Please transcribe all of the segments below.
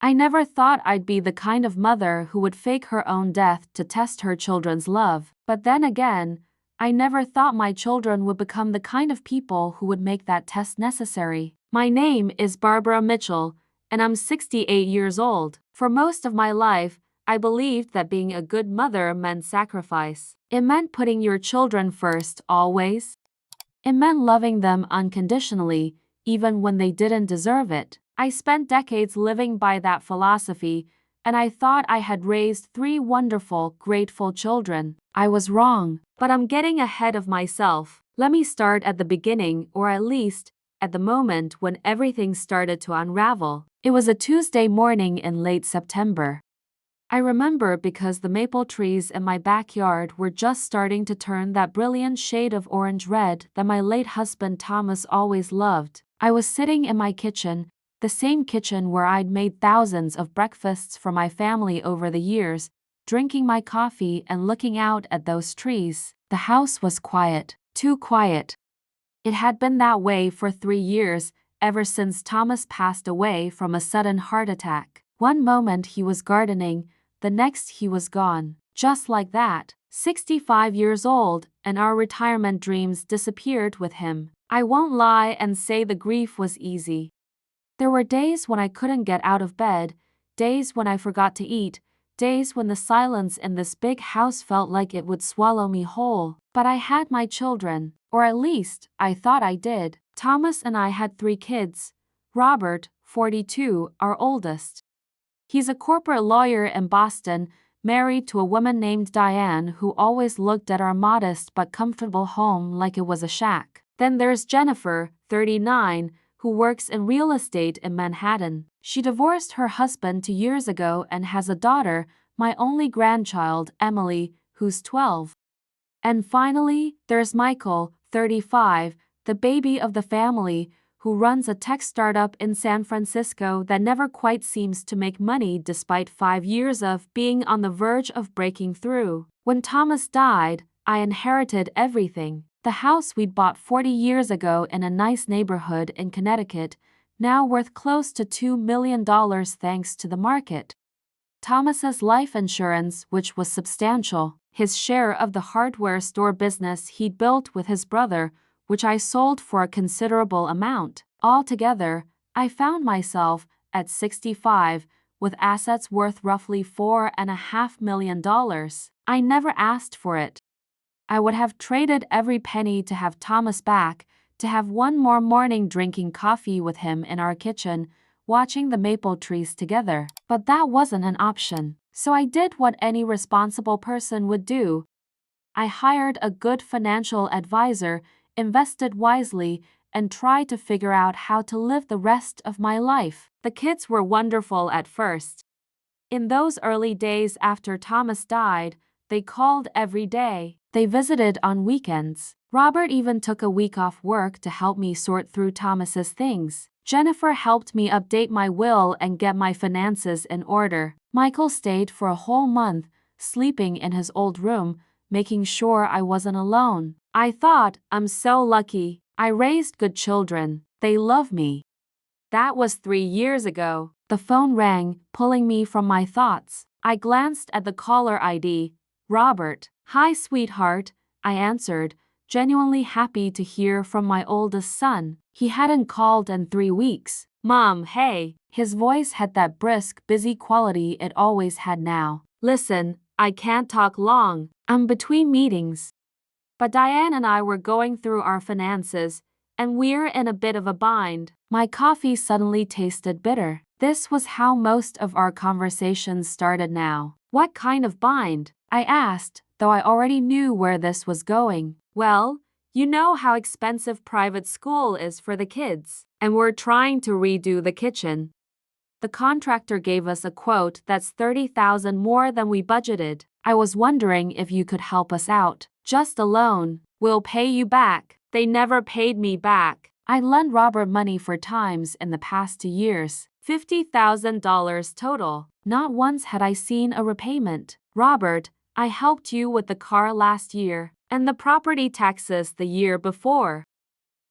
I never thought I'd be the kind of mother who would fake her own death to test her children's love. But then again, I never thought my children would become the kind of people who would make that test necessary. My name is Barbara Mitchell, and I'm 68 years old. For most of my life, I believed that being a good mother meant sacrifice. It meant putting your children first, always. It meant loving them unconditionally, even when they didn't deserve it. I spent decades living by that philosophy, and I thought I had raised 3 wonderful, grateful children. I was wrong, but I'm getting ahead of myself. Let me start at the beginning, or at least, at the moment when everything started to unravel. It was a Tuesday morning in late September. I remember because the maple trees in my backyard were just starting to turn that brilliant shade of orange-red that my late husband Thomas always loved. I was sitting in my kitchen, the same kitchen where I'd made thousands of breakfasts for my family over the years, drinking my coffee and looking out at those trees. The house was quiet, too quiet. It had been that way for 3 years, ever since Thomas passed away from a sudden heart attack. One moment he was gardening, the next he was gone. Just like that, 65 years old, and our retirement dreams disappeared with him. I won't lie and say the grief was easy. There were days when I couldn't get out of bed, days when I forgot to eat, days when the silence in this big house felt like it would swallow me whole. But I had my children, or at least, I thought I did. Thomas and I had 3 kids. Robert, 42, our oldest. He's a corporate lawyer in Boston, married to a woman named Diane who always looked at our modest but comfortable home like it was a shack. Then there's Jennifer, 39, who works in real estate in Manhattan. She divorced her husband 2 years ago and has a daughter, my only grandchild, Emily, who's 12. And finally, there's Michael, 35, the baby of the family, who runs a tech startup in San Francisco that never quite seems to make money despite 5 years of being on the verge of breaking through. When Thomas died, I inherited everything. The house we'd bought 40 years ago in a nice neighborhood in Connecticut, now worth close to $2 million thanks to the market. Thomas's life insurance, which was substantial, his share of the hardware store business he'd built with his brother, which I sold for a considerable amount. Altogether, I found myself, at 65, with assets worth roughly $4.5 million. I never asked for it. I would have traded every penny to have Thomas back, to have one more morning drinking coffee with him in our kitchen, watching the maple trees together. But that wasn't an option. So I did what any responsible person would do. I hired a good financial advisor, invested wisely, and tried to figure out how to live the rest of my life. The kids were wonderful at first. In those early days after Thomas died, they called every day. They visited on weekends. Robert even took a week off work to help me sort through Thomas's things. Jennifer helped me update my will and get my finances in order. Michael stayed for a whole month, sleeping in his old room, making sure I wasn't alone. I thought, I'm so lucky. I raised good children. They love me. That was 3 years ago. The phone rang, pulling me from my thoughts. I glanced at the caller ID. Robert. Hi, sweetheart, I answered, genuinely happy to hear from my oldest son. He hadn't called in 3 weeks. Mom, hey. His voice had that brisk, busy quality it always had now. Listen, I can't talk long. I'm between meetings. But Diane and I were going through our finances, and we're in a bit of a bind. My coffee suddenly tasted bitter. This was how most of our conversations started now. What kind of bind? I asked, though I already knew where this was going. Well, you know how expensive private school is for the kids, and we're trying to redo the kitchen. The contractor gave us a quote that's $30,000 more than we budgeted. I was wondering if you could help us out. Just a loan. We'll pay you back. They never paid me back. I lent Robert money 4 times in the past 2 years. $50,000 total. Not once had I seen a repayment. Robert, I helped you with the car last year, and the property taxes the year before.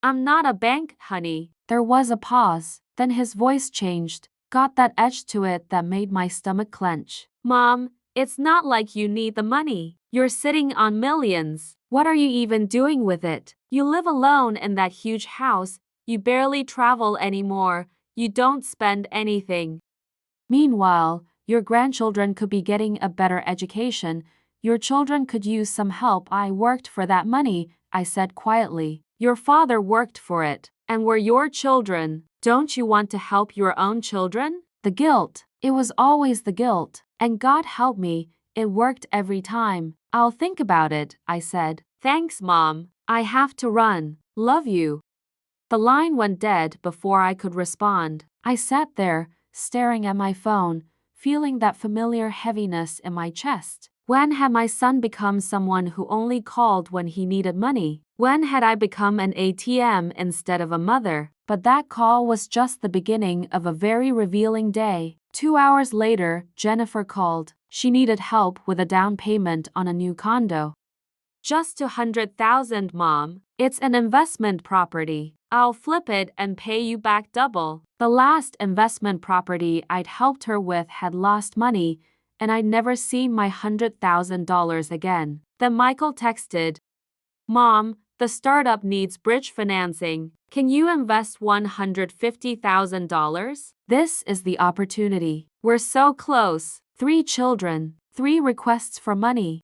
I'm not a bank, honey. There was a pause, then his voice changed. got that edge to it that made my stomach clench. Mom, it's not like you need the money. You're sitting on millions. What are you even doing with it? You live alone in that huge house. You barely travel anymore. You don't spend anything. Meanwhile, your grandchildren could be getting a better education. Your children could use some help. I worked for that money, I said quietly. Your father worked for it, and we're your children. Don't you want to help your own children? The guilt. It was always the guilt. And God help me, it worked every time. I'll think about it, I said. Thanks, Mom. I have to run. Love you. The line went dead before I could respond. I sat there, staring at my phone, feeling that familiar heaviness in my chest. When had my son become someone who only called when he needed money? When had I become an ATM instead of a mother? But that call was just the beginning of a very revealing day. 2 hours later, Jennifer called. She needed help with a down payment on a new condo. Just $200,000, Mom. It's an investment property. I'll flip it and pay you back double. The last investment property I'd helped her with had lost money, and I'd never seen my $100,000 again. Then Michael texted, Mom, the startup needs bridge financing. Can you invest $150,000? This is the opportunity. We're so close. 3 children, 3 requests for money.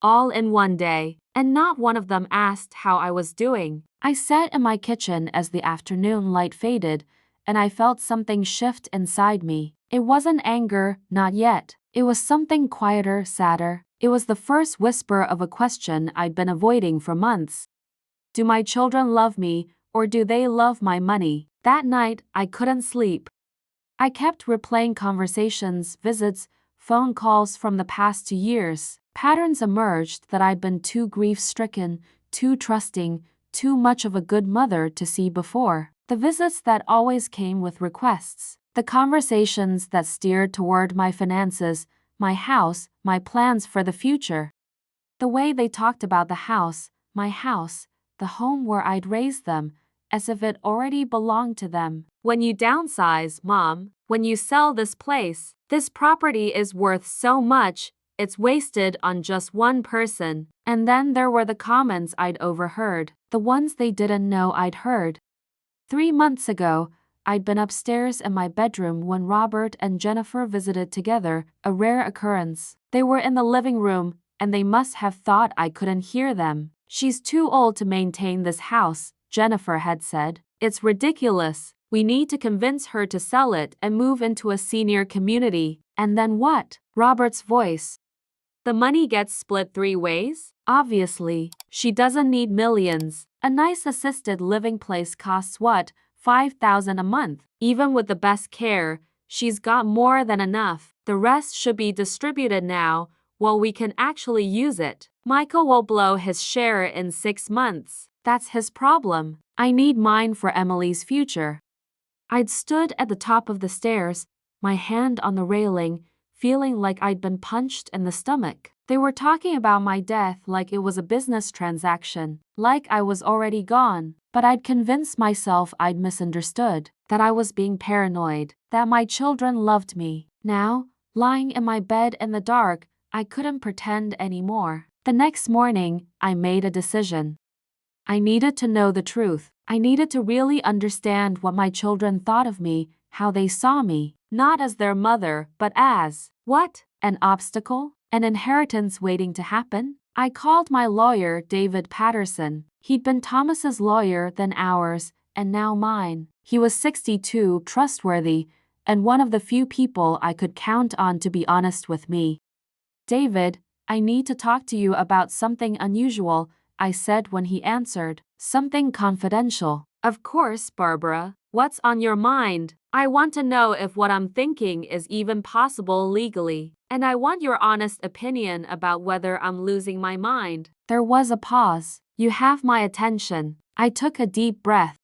All in one day, and not one of them asked how I was doing. I sat in my kitchen as the afternoon light faded, and I felt something shift inside me. It wasn't anger, not yet. It was something quieter, sadder. It was the first whisper of a question I'd been avoiding for months. Do my children love me, or do they love my money? That night, I couldn't sleep. I kept replaying conversations, visits, phone calls from the past 2 years. Patterns emerged that I'd been too grief-stricken, too trusting, too much of a good mother to see before. The visits that always came with requests. The conversations that steered toward my finances, my house, my plans for the future. The way they talked about the house, the home where I'd raised them, as if it already belonged to them. When you downsize, Mom, when you sell this place, this property is worth so much, it's wasted on just one person. And then there were the comments I'd overheard, the ones they didn't know I'd heard. 3 months ago, I'd been upstairs in my bedroom when Robert and Jennifer visited together, a rare occurrence. They were in the living room, and they must have thought I couldn't hear them. She's too old to maintain this house, Jennifer had said. It's ridiculous. We need to convince her to sell it and move into a senior community. And then what? Robert's voice. The money gets split 3 ways? Obviously. She doesn't need millions. A nice assisted living place costs what? $5,000 a month. Even with the best care, she's got more than enough. The rest should be distributed now, while we can actually use it. Michael will blow his share in 6 months. That's his problem. I need mine for Emily's future. I'd stood at the top of the stairs, my hand on the railing, feeling like I'd been punched in the stomach. They were talking about my death like it was a business transaction, like I was already gone. But I'd convinced myself I'd misunderstood, that I was being paranoid, that my children loved me. Now, lying in my bed in the dark, I couldn't pretend anymore. The next morning, I made a decision. I needed to know the truth. I needed to really understand what my children thought of me, how they saw me, not as their mother, but as, what? An obstacle? An inheritance waiting to happen? I called my lawyer, David Patterson. He'd been Thomas's lawyer, then ours, and now mine. He was 62, trustworthy, and one of the few people I could count on to be honest with me. David, I need to talk to you about something unusual, I said when he answered. Something confidential. Of course, Barbara. What's on your mind? I want to know if what I'm thinking is even possible legally. And I want your honest opinion about whether I'm losing my mind. There was a pause. You have my attention. I took a deep breath.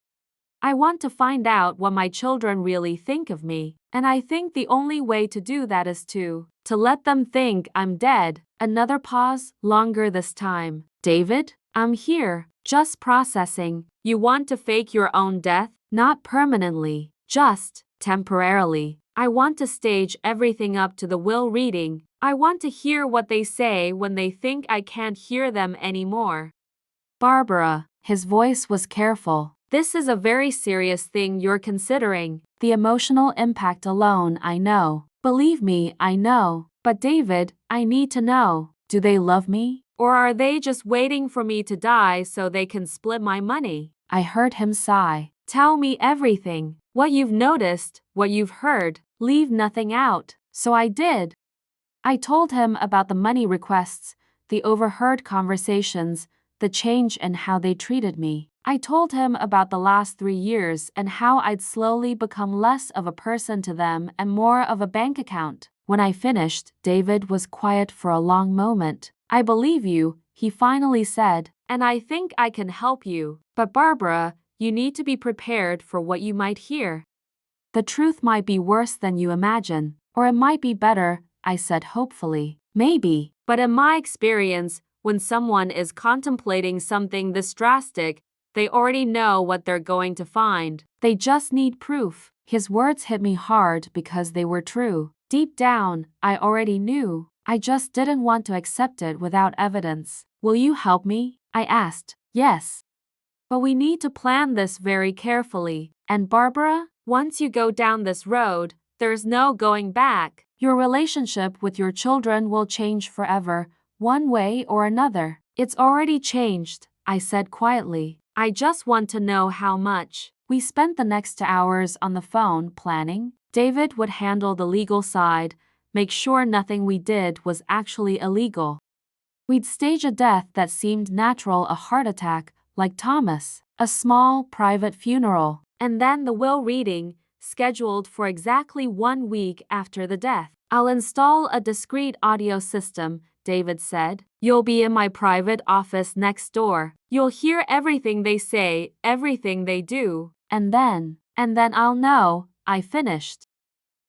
I want to find out what my children really think of me. And I think the only way to do that is to let them think I'm dead. Another pause, longer this time. David, I'm here. Just processing. You want to fake your own death? Not permanently. Just temporarily. I want to stage everything up to the will reading. I want to hear what they say when they think I can't hear them anymore. Barbara, his voice was careful. This is a very serious thing you're considering. The emotional impact alone, I know. Believe me, I know. But David, I need to know. Do they love me? Or are they just waiting for me to die so they can split my money? I heard him sigh. Tell me everything. What you've noticed, what you've heard. Leave nothing out. So I did. I told him about the money requests, the overheard conversations, the change in how they treated me. I told him about the last 3 years and how I'd slowly become less of a person to them and more of a bank account. When I finished, David was quiet for a long moment. I believe you, he finally said, and I think I can help you. But Barbara, you need to be prepared for what you might hear. The truth might be worse than you imagine, or it might be better, I said hopefully. Maybe. But in my experience, when someone is contemplating something this drastic, they already know what they're going to find. They just need proof. His words hit me hard because they were true. Deep down, I already knew. I just didn't want to accept it without evidence. Will you help me? I asked. Yes. But we need to plan this very carefully. And Barbara, once you go down this road, there's no going back. Your relationship with your children will change forever, one way or another. It's already changed, I said quietly. I just want to know how much. We spent the next 2 hours on the phone planning. David would handle the legal side, make sure nothing we did was actually illegal. We'd stage a death that seemed natural, a heart attack, like Thomas, a small, private funeral, and then the will reading, scheduled for exactly 1 week after the death. I'll install a discreet audio system, David said. You'll be in my private office next door. You'll hear everything they say, everything they do. And then I'll know, I finished.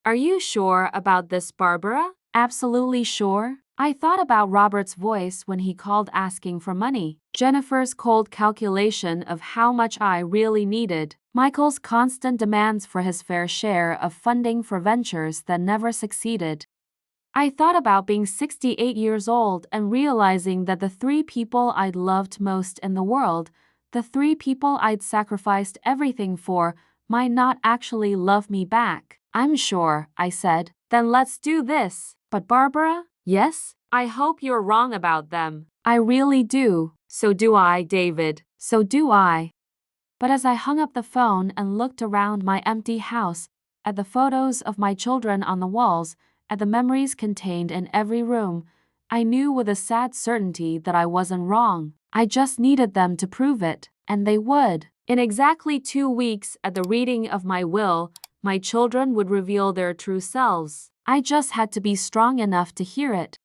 Are you sure about this, Barbara? Absolutely sure. I thought about Robert's voice when he called asking for money, Jennifer's cold calculation of how much I really needed, Michael's constant demands for his fair share of funding for ventures that never succeeded. I thought about being 68 years old and realizing that the 3 people I'd loved most in the world, the 3 people I'd sacrificed everything for, might not actually love me back. I'm sure, I said. Then let's do this. But Barbara? Yes? I hope you're wrong about them. I really do. So do I, David. So do I. But as I hung up the phone and looked around my empty house, at the photos of my children on the walls, at the memories contained in every room, I knew with a sad certainty that I wasn't wrong. I just needed them to prove it, and they would. In exactly 2 weeks at the reading of my will, my children would reveal their true selves. I just had to be strong enough to hear it.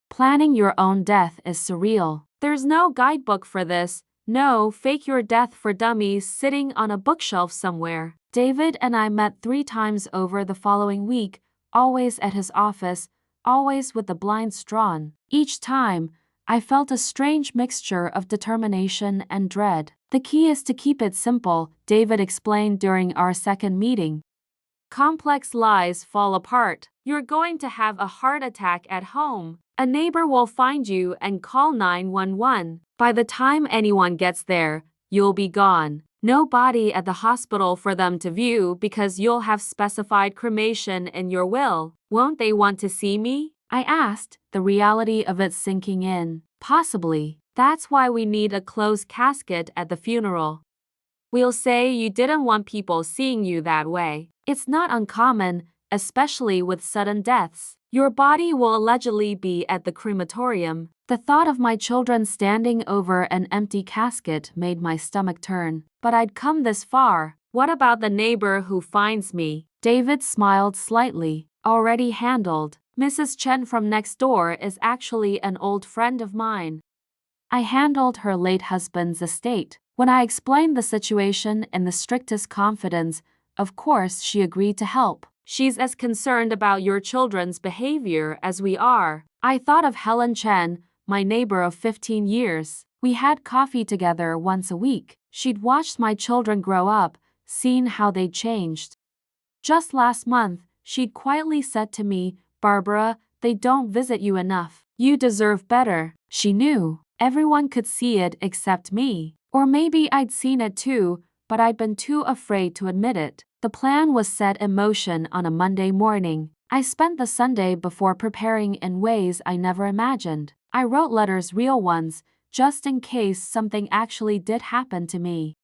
Planning your own death is surreal. There's no guidebook for this, no fake your death for dummies sitting on a bookshelf somewhere. David and I met 3 times over the following week, always at his office, always with the blinds drawn. Each time, I felt a strange mixture of determination and dread. The key is to keep it simple, David explained during our second meeting. Complex lies fall apart. You're going to have a heart attack at home. A neighbor will find you and call 911. By the time anyone gets there, you'll be gone. No body at the hospital for them to view because you'll have specified cremation in your will. Won't they want to see me? I asked, the reality of it sinking in. Possibly. That's why we need a closed casket at the funeral. We'll say you didn't want people seeing you that way. It's not uncommon, especially with sudden deaths. Your body will allegedly be at the crematorium. The thought of my children standing over an empty casket made my stomach turn. But I'd come this far. What about the neighbor who finds me? David smiled slightly. Already handled. Mrs. Chen from next door is actually an old friend of mine. I handled her late husband's estate. When I explained the situation in the strictest confidence, of course she agreed to help. She's as concerned about your children's behavior as we are. I thought of Helen Chen, my neighbor of 15 years. We had coffee together once a week. She'd watched my children grow up, seen how they'd changed. Just last month, she'd quietly said to me, "Barbara, they don't visit you enough. You deserve better." She knew. Everyone could see it except me. Or maybe I'd seen it too, but I'd been too afraid to admit it. The plan was set in motion on a Monday morning. I spent the Sunday before preparing in ways I never imagined. I wrote letters, real ones, just in case something actually did happen to me.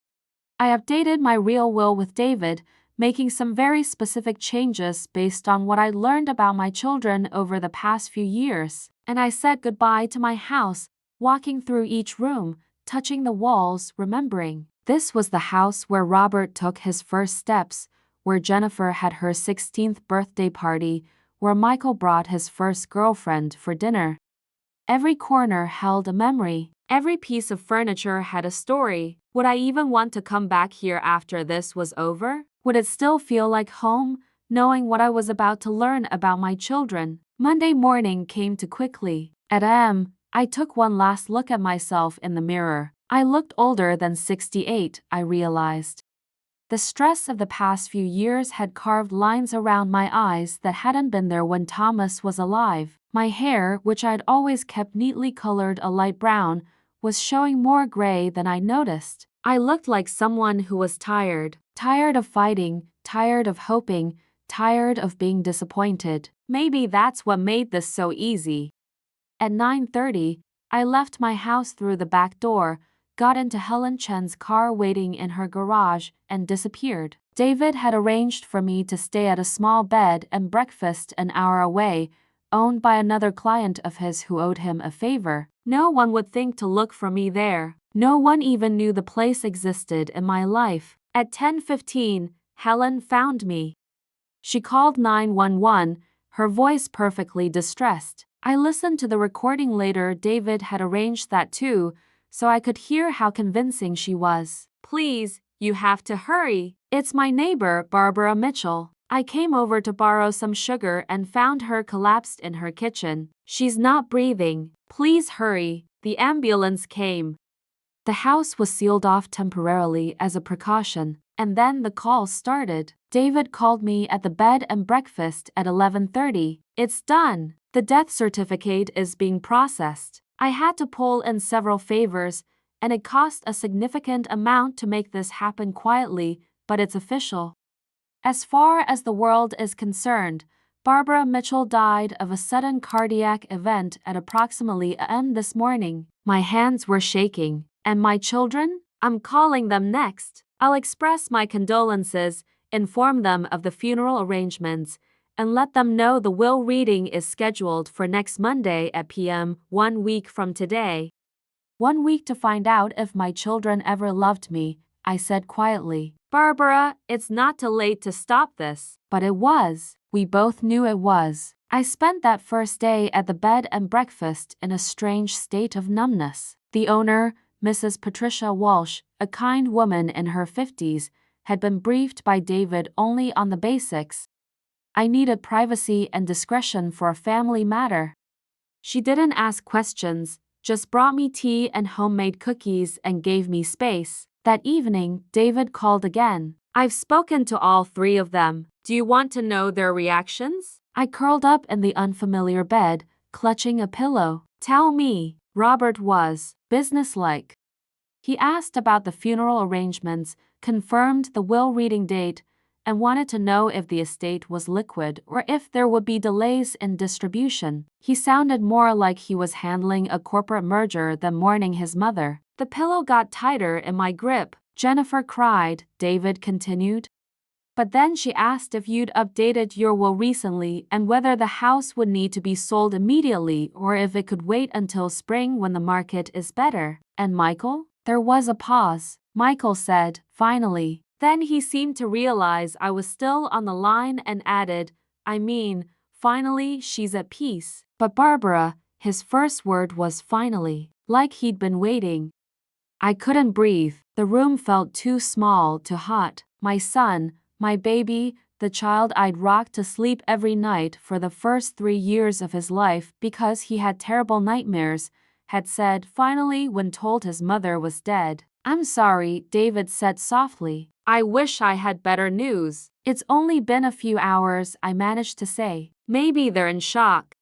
I updated my real will with David, making some very specific changes based on what I learned about my children over the past few years. And I said goodbye to my house, walking through each room, touching the walls, remembering. This was the house where Robert took his first steps, where Jennifer had her 16th birthday party, where Michael brought his first girlfriend for dinner. Every corner held a memory. Every piece of furniture had a story. Would I even want to come back here after this was over? Would it still feel like home, knowing what I was about to learn about my children? Monday morning came too quickly. At a.m., I took one last look at myself in the mirror. I looked older than 68, I realized. The stress of the past few years had carved lines around my eyes that hadn't been there when Thomas was alive. My hair, which I'd always kept neatly colored a light brown, was showing more gray than I noticed. I looked like someone who was tired. Tired of fighting, tired of hoping, tired of being disappointed. Maybe that's what made this so easy. At 9:30, I left my house through the back door, got into Helen Chen's car waiting in her garage, and disappeared. David had arranged for me to stay at a small bed and breakfast an hour away, owned by another client of his who owed him a favor. No one would think to look for me there. No one even knew the place existed in my life. At 10:15, Helen found me. She called 911, her voice perfectly distressed. I listened to the recording later. David had arranged that too, so I could hear how convincing she was. "Please, you have to hurry. It's my neighbor, Barbara Mitchell. I came over to borrow some sugar and found her collapsed in her kitchen. She's not breathing. Please hurry." The ambulance came. The house was sealed off temporarily as a precaution, and then the call started. David called me at the bed and breakfast at 11:30. "It's done. The death certificate is being processed." I had to pull in several favors, and it cost a significant amount to make this happen quietly, but it's official. As far as the world is concerned, Barbara Mitchell died of a sudden cardiac event at approximately a.m. this morning. My hands were shaking. And my children? I'm calling them next. I'll express my condolences, inform them of the funeral arrangements, and let them know the will reading is scheduled for next Monday at p.m., 1 week from today. 1 week to find out if my children ever loved me, I said quietly. "Barbara, it's not too late to stop this." But it was. We both knew it was. I spent that first day at the bed and breakfast in a strange state of numbness. The owner, Mrs. Patricia Walsh, a kind woman in her 50s, had been briefed by David only on the basics. I needed privacy and discretion for a family matter. She didn't ask questions, just brought me tea and homemade cookies and gave me space. That evening, David called again. "I've spoken to all three of them. Do you want to know their reactions?" I curled up in the unfamiliar bed, clutching a pillow. "Tell me." Robert was businesslike. He asked about the funeral arrangements, confirmed the will reading date, and wanted to know if the estate was liquid or if there would be delays in distribution. He sounded more like he was handling a corporate merger than mourning his mother. The pillow got tighter in my grip. "Jennifer cried," David continued. "But then she asked if you'd updated your will recently and whether the house would need to be sold immediately or if it could wait until spring when the market is better." "And Michael?" There was a pause. "Michael said, finally." Then he seemed to realize I was still on the line and added, "I mean, finally she's at peace." "But Barbara," his first word was finally, like he'd been waiting. I couldn't breathe. The room felt too small, too hot. My son, my baby, the child I'd rocked to sleep every night for the first 3 years of his life because he had terrible nightmares, had said finally when told his mother was dead. "I'm sorry," David said softly. "I wish I had better news." It's only been a few hours, I managed to say. Maybe they're in shock.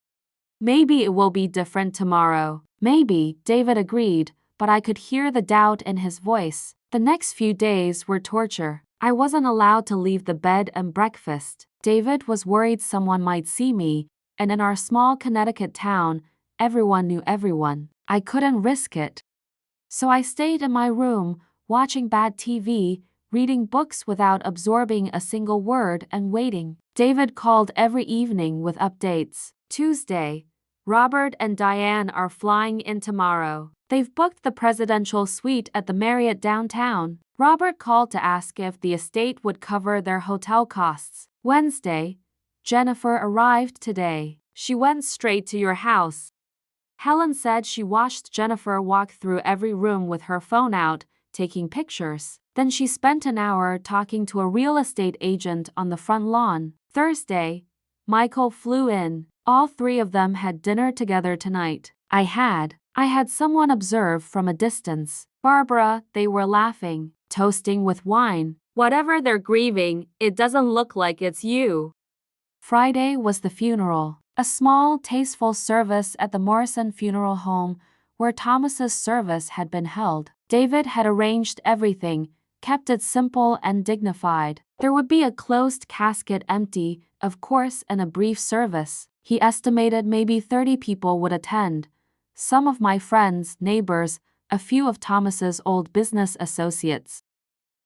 Maybe it will be different tomorrow. Maybe, David agreed, but I could hear the doubt in his voice. The next few days were torture. I wasn't allowed to leave the bed and breakfast. David was worried someone might see me, and in our small Connecticut town, everyone knew everyone. I couldn't risk it. So I stayed in my room, watching bad TV, reading books without absorbing a single word and waiting. David called every evening with updates. Tuesday, Robert and Diane are flying in tomorrow. They've booked the presidential suite at the Marriott downtown. Robert called to ask if the estate would cover their hotel costs. Wednesday, Jennifer arrived today. She went straight to your house. Helen said she watched Jennifer walk through every room with her phone out, taking pictures. Then she spent an hour talking to a real estate agent on the front lawn. Thursday, Michael flew in. All three of them had dinner together tonight. I had someone observe from a distance. Barbara, they were laughing, toasting with wine. Whatever they're grieving, it doesn't look like it's you. Friday was the funeral. A small, tasteful service at the Morrison Funeral Home where Thomas's service had been held. David had arranged everything, kept it simple and dignified. There would be a closed casket empty, of course, and a brief service. He estimated maybe 30 people would attend. Some of my friends, neighbors, a few of Thomas's old business associates.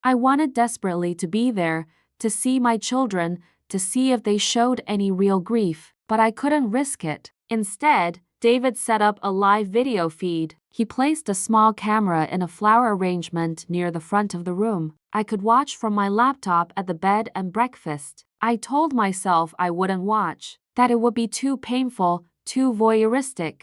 I wanted desperately to be there, to see my children, to see if they showed any real grief, but I couldn't risk it. Instead, David set up a live video feed. He placed a small camera in a flower arrangement near the front of the room. I could watch from my laptop at the bed and breakfast. I told myself I wouldn't watch, that it would be too painful, too voyeuristic.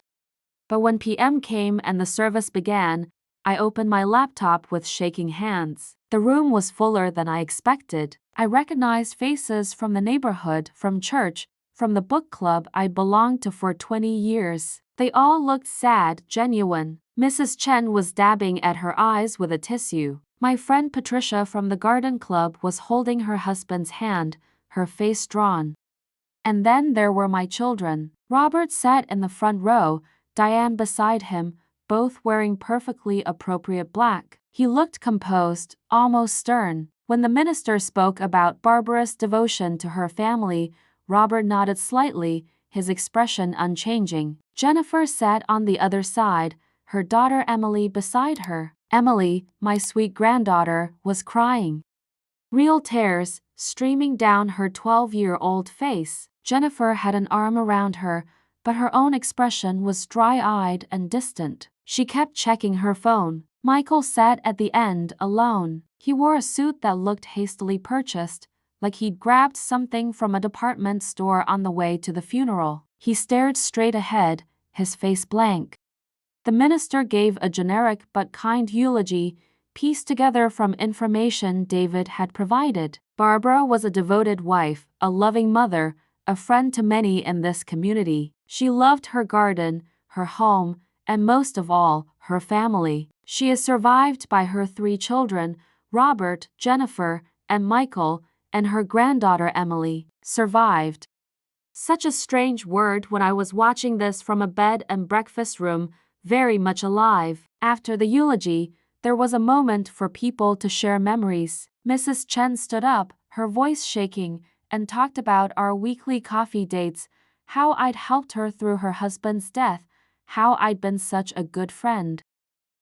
But when PM came and the service began, I opened my laptop with shaking hands. The room was fuller than I expected. I recognized faces from the neighborhood, from church, from the book club I belonged to for 20 years. They all looked sad, genuine. Mrs. Chen was dabbing at her eyes with a tissue. My friend Patricia from the garden club was holding her husband's hand, her face drawn. And then there were my children. Robert sat in the front row, Diane beside him, both wearing perfectly appropriate black. He looked composed, almost stern. When the minister spoke about Barbara's devotion to her family, Robert nodded slightly, his expression unchanging. Jennifer sat on the other side, her daughter Emily beside her. Emily, my sweet granddaughter, was crying. Real tears, streaming down her 12-year-old face. Jennifer had an arm around her, but her own expression was dry-eyed and distant. She kept checking her phone. Michael sat at the end, alone. He wore a suit that looked hastily purchased, like he'd grabbed something from a department store on the way to the funeral. He stared straight ahead, his face blank. The minister gave a generic but kind eulogy, pieced together from information David had provided. Barbara was a devoted wife, a loving mother, a friend to many in this community. She loved her garden, her home, and most of all, her family. She is survived by her 3 children, Robert, Jennifer, and Michael, and her granddaughter Emily. Survived. Such a strange word when I was watching this from a bed and breakfast room, very much alive. After the eulogy, there was a moment for people to share memories. Mrs. Chen stood up, her voice shaking, and talked about our weekly coffee dates, how I'd helped her through her husband's death, how I'd been such a good friend.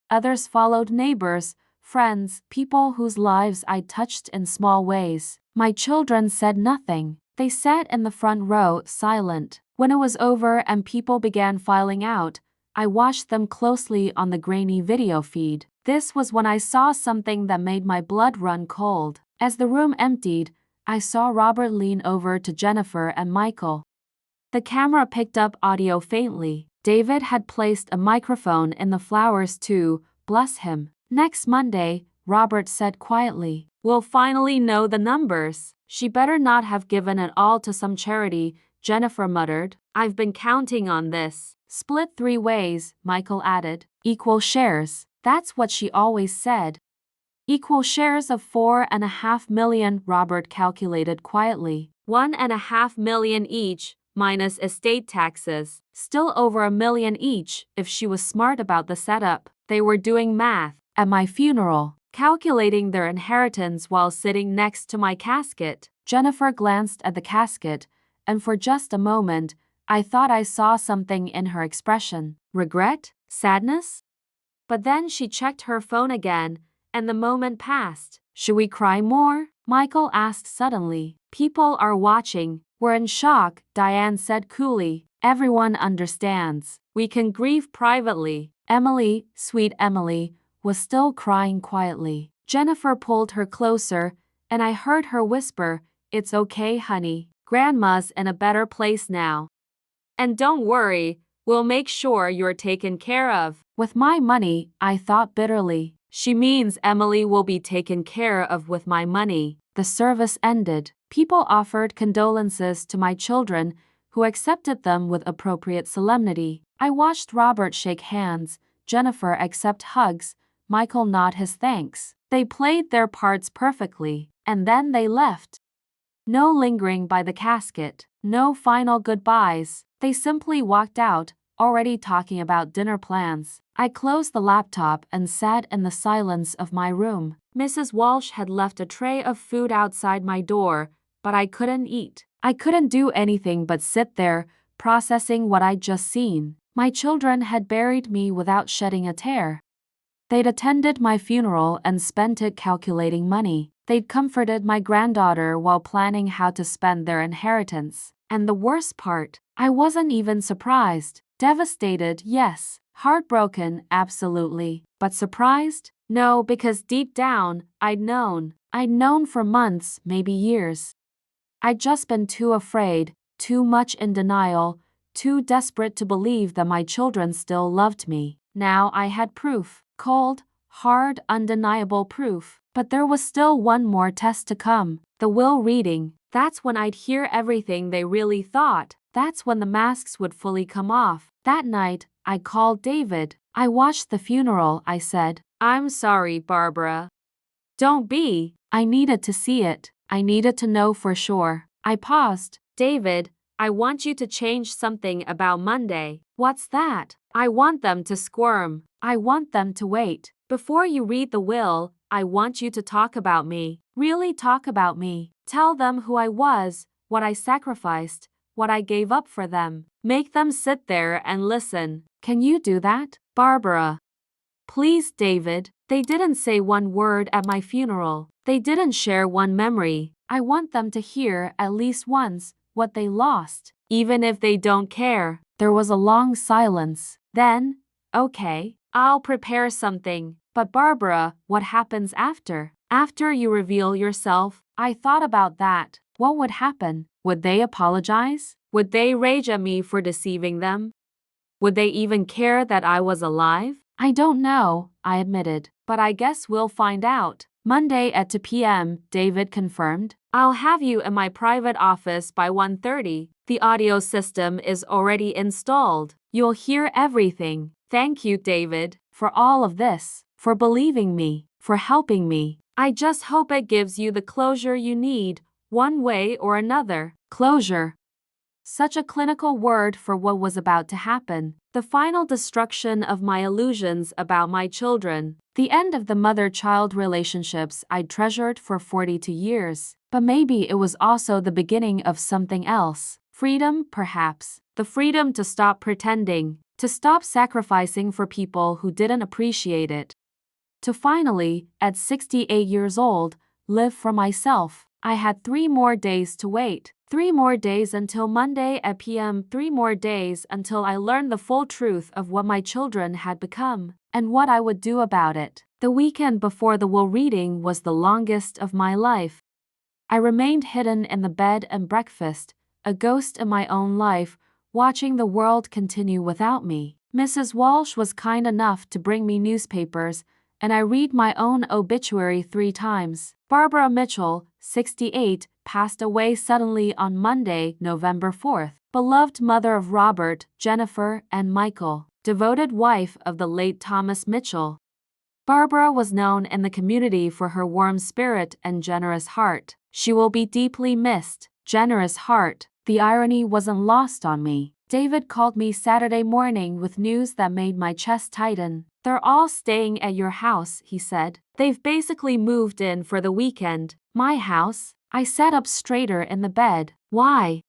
Others followed, neighbors, friends, people whose lives I'd touched in small ways. My children said nothing. They sat in the front row, silent. When it was over and people began filing out, I watched them closely on the grainy video feed. This was when I saw something that made my blood run cold. As the room emptied, I saw Robert lean over to Jennifer and Michael. The camera picked up audio faintly. David had placed a microphone in the flowers too, bless him. Next Monday, Robert said quietly, "We'll finally know the numbers." She better not have given it all to some charity, Jennifer muttered. I've been counting on this. Split 3 ways, Michael added. Equal shares. That's what she always said. Equal shares of 4.5 million, Robert calculated quietly. 1.5 million each, minus estate taxes. Still over $1 million each if she was smart about the setup. They were doing math at my funeral, calculating their inheritance while sitting next to my casket. Jennifer glanced at the casket, and for just a moment, I thought I saw something in her expression. Regret? Sadness? But then she checked her phone again, and the moment passed. Should we cry more? Michael asked suddenly. People are watching. We're in shock, Diane said coolly. Everyone understands. We can grieve privately. Emily, sweet Emily, was still crying quietly. Jennifer pulled her closer, and I heard her whisper, "It's okay, honey. Grandma's in a better place now. And don't worry, we'll make sure you're taken care of." With my money, I thought bitterly. She means Emily will be taken care of with my money. The service ended. People offered condolences to my children, who accepted them with appropriate solemnity. I watched Robert shake hands, Jennifer accept hugs, Michael nod his thanks. They played their parts perfectly, and then they left. No lingering by the casket, no final goodbyes. They simply walked out, already talking about dinner plans. I closed the laptop and sat in the silence of my room. Mrs. Walsh had left a tray of food outside my door, but I couldn't eat. I couldn't do anything but sit there, processing what I'd just seen. My children had buried me without shedding a tear. They'd attended my funeral and spent it calculating money. They'd comforted my granddaughter while planning how to spend their inheritance. And the worst part, I wasn't even surprised. Devastated, yes. Heartbroken, absolutely. But surprised? No, because deep down, I'd known. I'd known for months, maybe years. I'd just been too afraid, too much in denial, too desperate to believe that my children still loved me. Now I had proof. Cold, hard, undeniable proof. But there was still one more test to come. The will reading. That's when I'd hear everything they really thought. That's when the masks would fully come off. That night, I called David. I watched the funeral, I said. I'm sorry, Barbara. Don't be. I needed to see it. I needed to know for sure. I paused. David, I want you to change something about Monday. What's that? I want them to squirm. I want them to wait. Before you read the will, I want you to talk about me. Really talk about me. Tell them who I was, what I sacrificed, what I gave up for them. Make them sit there and listen. Can you do that, Barbara? Please, David. They didn't say one word at my funeral. They didn't share one memory. I want them to hear at least once what they lost, even if they don't care. There was a long silence. Then, okay, I'll prepare something. But Barbara, what happens after? After you reveal yourself? I thought about that. What would happen? Would they apologize? Would they rage at me for deceiving them? Would they even care that I was alive? I don't know, I admitted. But I guess we'll find out. Monday at 2 p.m., David confirmed. I'll have you in my private office by 1:30. The audio system is already installed. You'll hear everything. Thank you, David, for all of this, for believing me, for helping me. I just hope it gives you the closure you need, one way or another. Closure. Such a clinical word for what was about to happen. The final destruction of my illusions about my children. The end of the mother-child relationships I'd treasured for 42 years. But maybe it was also the beginning of something else. Freedom, perhaps. The freedom to stop pretending. To stop sacrificing for people who didn't appreciate it. To finally, at 68 years old, live for myself. I had 3 more days to wait. 3 more days until Monday at p.m. 3 more days until I learned the full truth of what my children had become, and what I would do about it. The weekend before the will reading was the longest of my life. I remained hidden in the bed and breakfast, a ghost in my own life, watching the world continue without me. Mrs. Walsh was kind enough to bring me newspapers, and I read my own obituary 3 times. Barbara Mitchell, 68, passed away suddenly on Monday, November 4th. Beloved mother of Robert, Jennifer, and Michael. Devoted wife of the late Thomas Mitchell. Barbara was known in the community for her warm spirit and generous heart. She will be deeply missed. Generous heart. The irony wasn't lost on me. David called me Saturday morning with news that made my chest tighten. They're all staying at your house, he said. They've basically moved in for the weekend. My house? I sat up straighter in the bed. Why?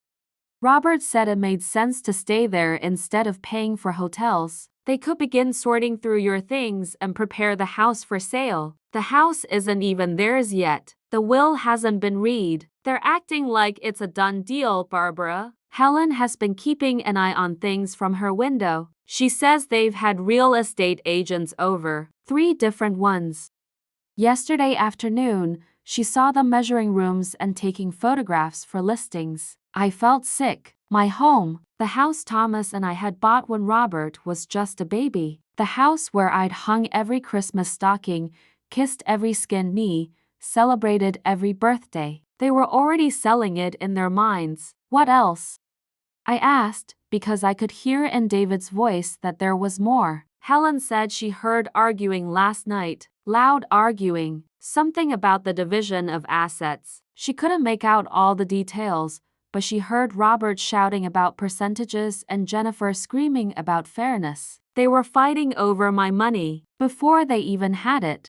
Robert said it made sense to stay there instead of paying for hotels. They could begin sorting through your things and prepare the house for sale. The house isn't even theirs yet. The will hasn't been read. They're acting like it's a done deal, Barbara. Helen has been keeping an eye on things from her window. She says they've had real estate agents over, 3 different ones. Yesterday afternoon, she saw them measuring rooms and taking photographs for listings. I felt sick. My home, the house Thomas and I had bought when Robert was just a baby, the house where I'd hung every Christmas stocking, kissed every skinned knee, celebrated every birthday. They were already selling it in their minds. What else? I asked, because I could hear in David's voice that there was more. Helen said she heard arguing last night, loud arguing, something about the division of assets. She couldn't make out all the details, but she heard Robert shouting about percentages and Jennifer screaming about fairness. They were fighting over my money, before they even had it.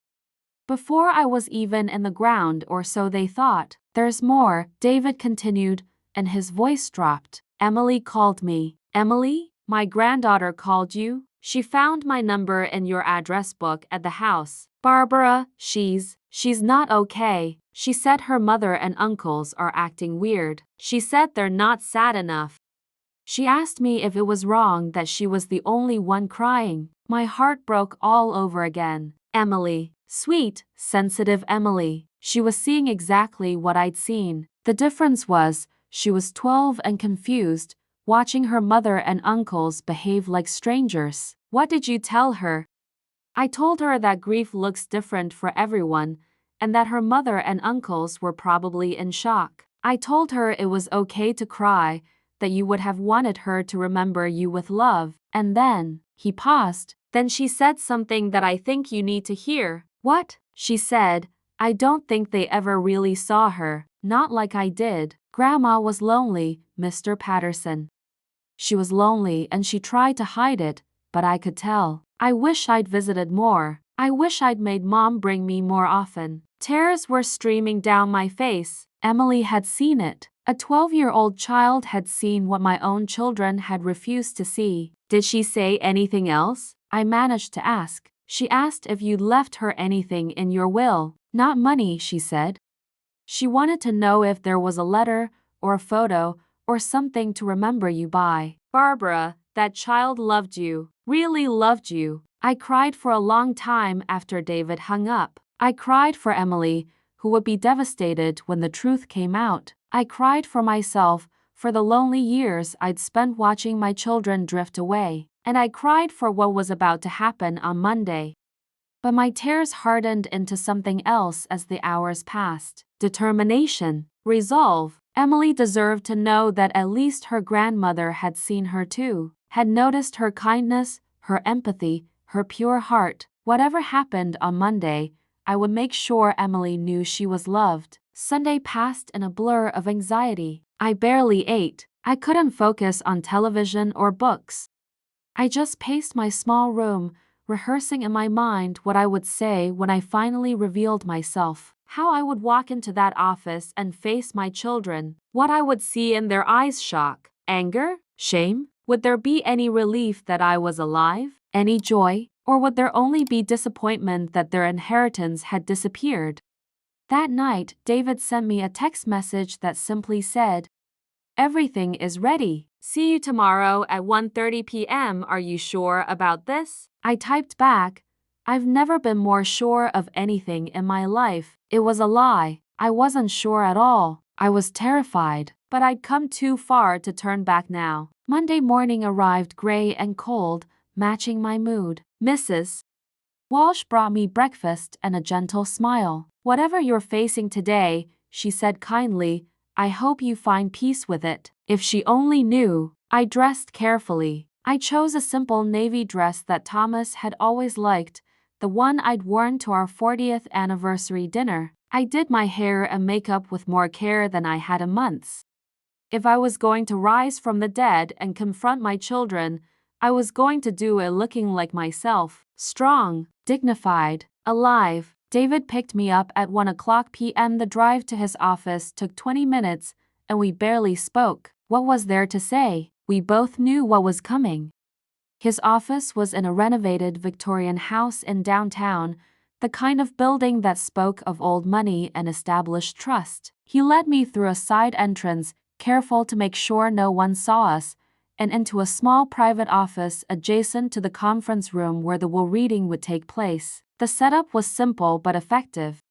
Before I was even in the ground, or so they thought. There's more, David continued, and his voice dropped. Emily called me. Emily? My granddaughter called you? She found my number in your address book at the house. Barbara, she's not okay. She said her mother and uncles are acting weird. She said they're not sad enough. She asked me if it was wrong that she was the only one crying. My heart broke all over again. Emily. Sweet, sensitive Emily. She was seeing exactly what I'd seen. The difference was, she was 12 and confused, watching her mother and uncles behave like strangers. What did you tell her? I told her that grief looks different for everyone, and that her mother and uncles were probably in shock. I told her it was okay to cry, that you would have wanted her to remember you with love, and then, he paused, then she said something that I think you need to hear. What? She said, I don't think they ever really saw her, not like I did. Grandma was lonely, Mr. Patterson. She was lonely and she tried to hide it, but I could tell. I wish I'd visited more. I wish I'd made Mom bring me more often. Tears were streaming down my face. Emily had seen it. A 12-year-old child had seen what my own children had refused to see. Did she say anything else? I managed to ask. She asked if you'd left her anything in your will. Not money, she said. She wanted to know if there was a letter, or a photo, or something to remember you by. Barbara, that child loved you, really loved you. I cried for a long time after David hung up. I cried for Emily, who would be devastated when the truth came out. I cried for myself, for the lonely years I'd spent watching my children drift away. And I cried for what was about to happen on Monday. But my tears hardened into something else as the hours passed. Determination. Resolve. Emily deserved to know that at least her grandmother had seen her too, had noticed her kindness, her empathy, her pure heart. Whatever happened on Monday, I would make sure Emily knew she was loved. Sunday passed in a blur of anxiety. I barely ate. I couldn't focus on television or books. I just paced my small room, rehearsing in my mind what I would say when I finally revealed myself. How I would walk into that office and face my children. What I would see in their eyes: shock, anger, shame. Would there be any relief that I was alive? Any joy? Or would there only be disappointment that their inheritance had disappeared? That night, David sent me a text message that simply said, "Everything is ready. See you tomorrow at 1:30 p.m. Are you sure about this?" I typed back, "I've never been more sure of anything in my life." It was a lie. I wasn't sure at all. I was terrified, but I'd come too far to turn back now. Monday morning arrived gray and cold, matching my mood. Mrs. Walsh brought me breakfast and a gentle smile. "Whatever you're facing today," she said kindly, "I hope you find peace with it." If she only knew. I dressed carefully. I chose a simple navy dress that Thomas had always liked, the one I'd worn to our 40th anniversary dinner. I did my hair and makeup with more care than I had in months. If I was going to rise from the dead and confront my children, I was going to do it looking like myself, strong, dignified, alive. David picked me up at 1:00 p.m. The drive to his office took 20 minutes, and we barely spoke. What was there to say? We both knew what was coming. His office was in a renovated Victorian house in downtown, the kind of building that spoke of old money and established trust. He led me through a side entrance, careful to make sure no one saw us, and into a small private office adjacent to the conference room where the will reading would take place. The setup was simple but effective.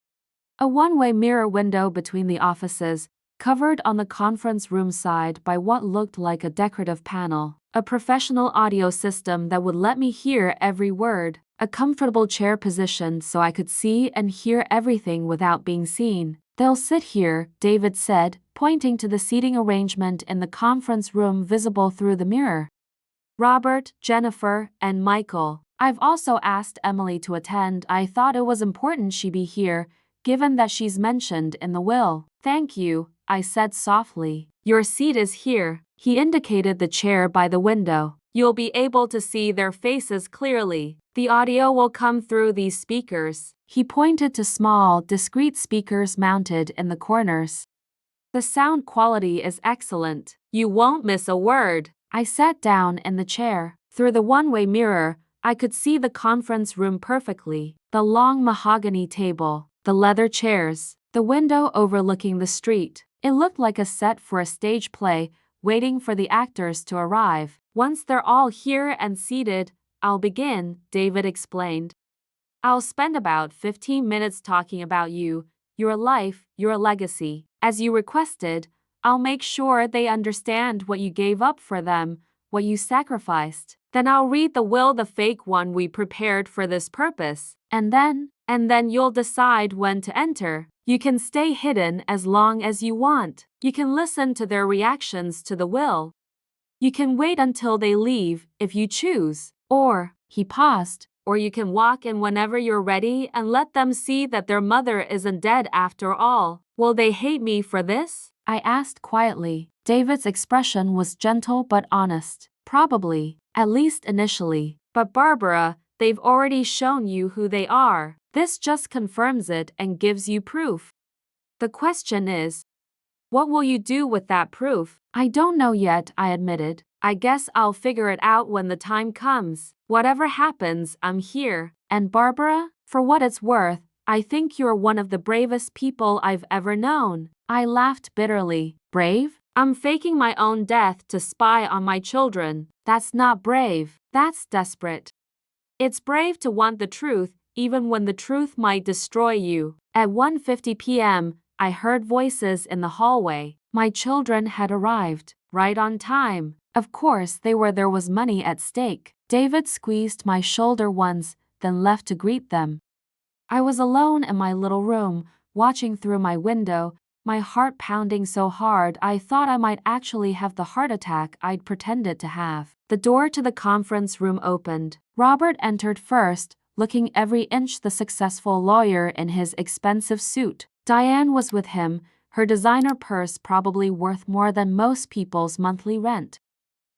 A one-way mirror window between the offices, covered on the conference room side by what looked like a decorative panel, a professional audio system that would let me hear every word, a comfortable chair positioned so I could see and hear everything without being seen. "They'll sit here," David said, pointing to the seating arrangement in the conference room visible through the mirror. "Robert, Jennifer, and Michael. I've also asked Emily to attend. I thought it was important she be here, given that she's mentioned in the will." "Thank you," I said softly. "Your seat is here." He indicated the chair by the window. "You'll be able to see their faces clearly. The audio will come through these speakers." He pointed to small, discreet speakers mounted in the corners. "The sound quality is excellent. You won't miss a word." I sat down in the chair. Through the one-way mirror, I could see the conference room perfectly. The long mahogany table, the leather chairs, the window overlooking the street. It looked like a set for a stage play, waiting for the actors to arrive. "Once they're all here and seated, I'll begin," David explained. "I'll spend about 15 minutes talking about you, your life, your legacy. As you requested, I'll make sure they understand what you gave up for them, what you sacrificed. Then I'll read the will, the fake one we prepared for this purpose. And then you'll decide when to enter. You can stay hidden as long as you want. You can listen to their reactions to the will. You can wait until they leave, if you choose. Or," he paused, "or you can walk in whenever you're ready and let them see that their mother isn't dead after all." "Will they hate me for this?" I asked quietly. David's expression was gentle but honest. "Probably, at least initially. But Barbara, they've already shown you who they are. This just confirms it and gives you proof. The question is, what will you do with that proof?" "I don't know yet," I admitted. "I guess I'll figure it out when the time comes. Whatever happens, I'm here. And Barbara, for what it's worth, I think you're one of the bravest people I've ever known." I laughed bitterly. "Brave? I'm faking my own death to spy on my children. That's not brave. That's desperate. It's brave to want the truth, even when the truth might destroy you." At 1:50 p.m., I heard voices in the hallway. My children had arrived, right on time. Of course they were. There was money at stake. David squeezed my shoulder once, then left to greet them. I was alone in my little room, watching through my window, my heart pounding so hard I thought I might actually have the heart attack I'd pretended to have. The door to the conference room opened. Robert entered first, looking every inch the successful lawyer in his expensive suit. Diane was with him, her designer purse probably worth more than most people's monthly rent.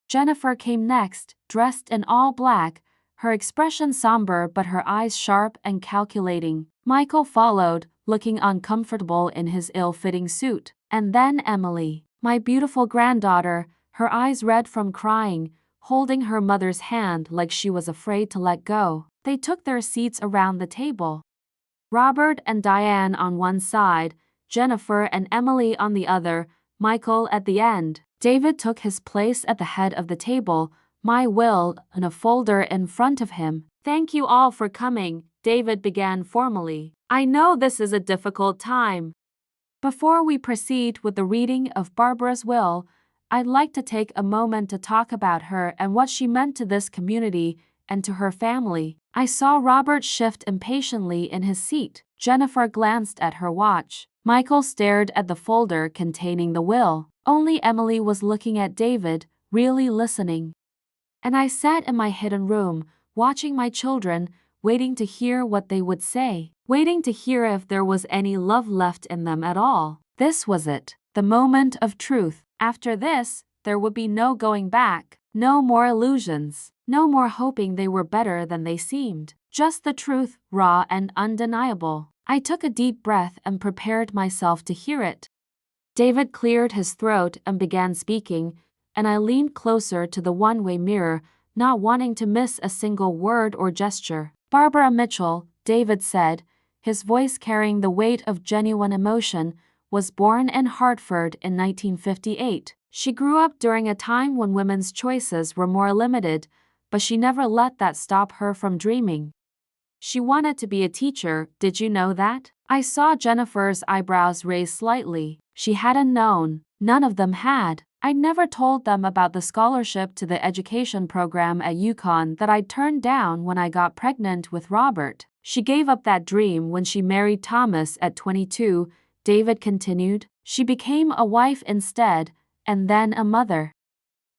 Jennifer came next, dressed in all black, her expression somber but her eyes sharp and calculating. Michael followed, looking uncomfortable in his ill-fitting suit. And then Emily, my beautiful granddaughter, her eyes red from crying, holding her mother's hand like she was afraid to let go. They took their seats around the table. Robert and Diane on one side, Jennifer and Emily on the other, Michael at the end. David took his place at the head of the table, my will in a folder in front of him. "Thank you all for coming," David began formally. "I know this is a difficult time. Before we proceed with the reading of Barbara's will, I'd like to take a moment to talk about her and what she meant to this community and to her family." I saw Robert shift impatiently in his seat. Jennifer glanced at her watch. Michael stared at the folder containing the will. Only Emily was looking at David, really listening. And I sat in my hidden room, watching my children, waiting to hear what they would say, waiting to hear if there was any love left in them at all. This was it, the moment of truth. After this, there would be no going back, no more illusions, no more hoping they were better than they seemed. Just the truth, raw and undeniable. I took a deep breath and prepared myself to hear it. David cleared his throat and began speaking, and I leaned closer to the one-way mirror, not wanting to miss a single word or gesture. Barbara Mitchell, David said, his voice carrying the weight of genuine emotion, was born in Hartford in 1958. She grew up during a time when women's choices were more limited, but she never let that stop her from dreaming. She wanted to be a teacher, did you know that? I saw Jennifer's eyebrows raise slightly. She hadn't known. None of them had. I'd never told them about the scholarship to the education program at UConn that I'd turned down when I got pregnant with Robert. She gave up that dream when she married Thomas at 22, David continued. She became a wife instead, and then a mother.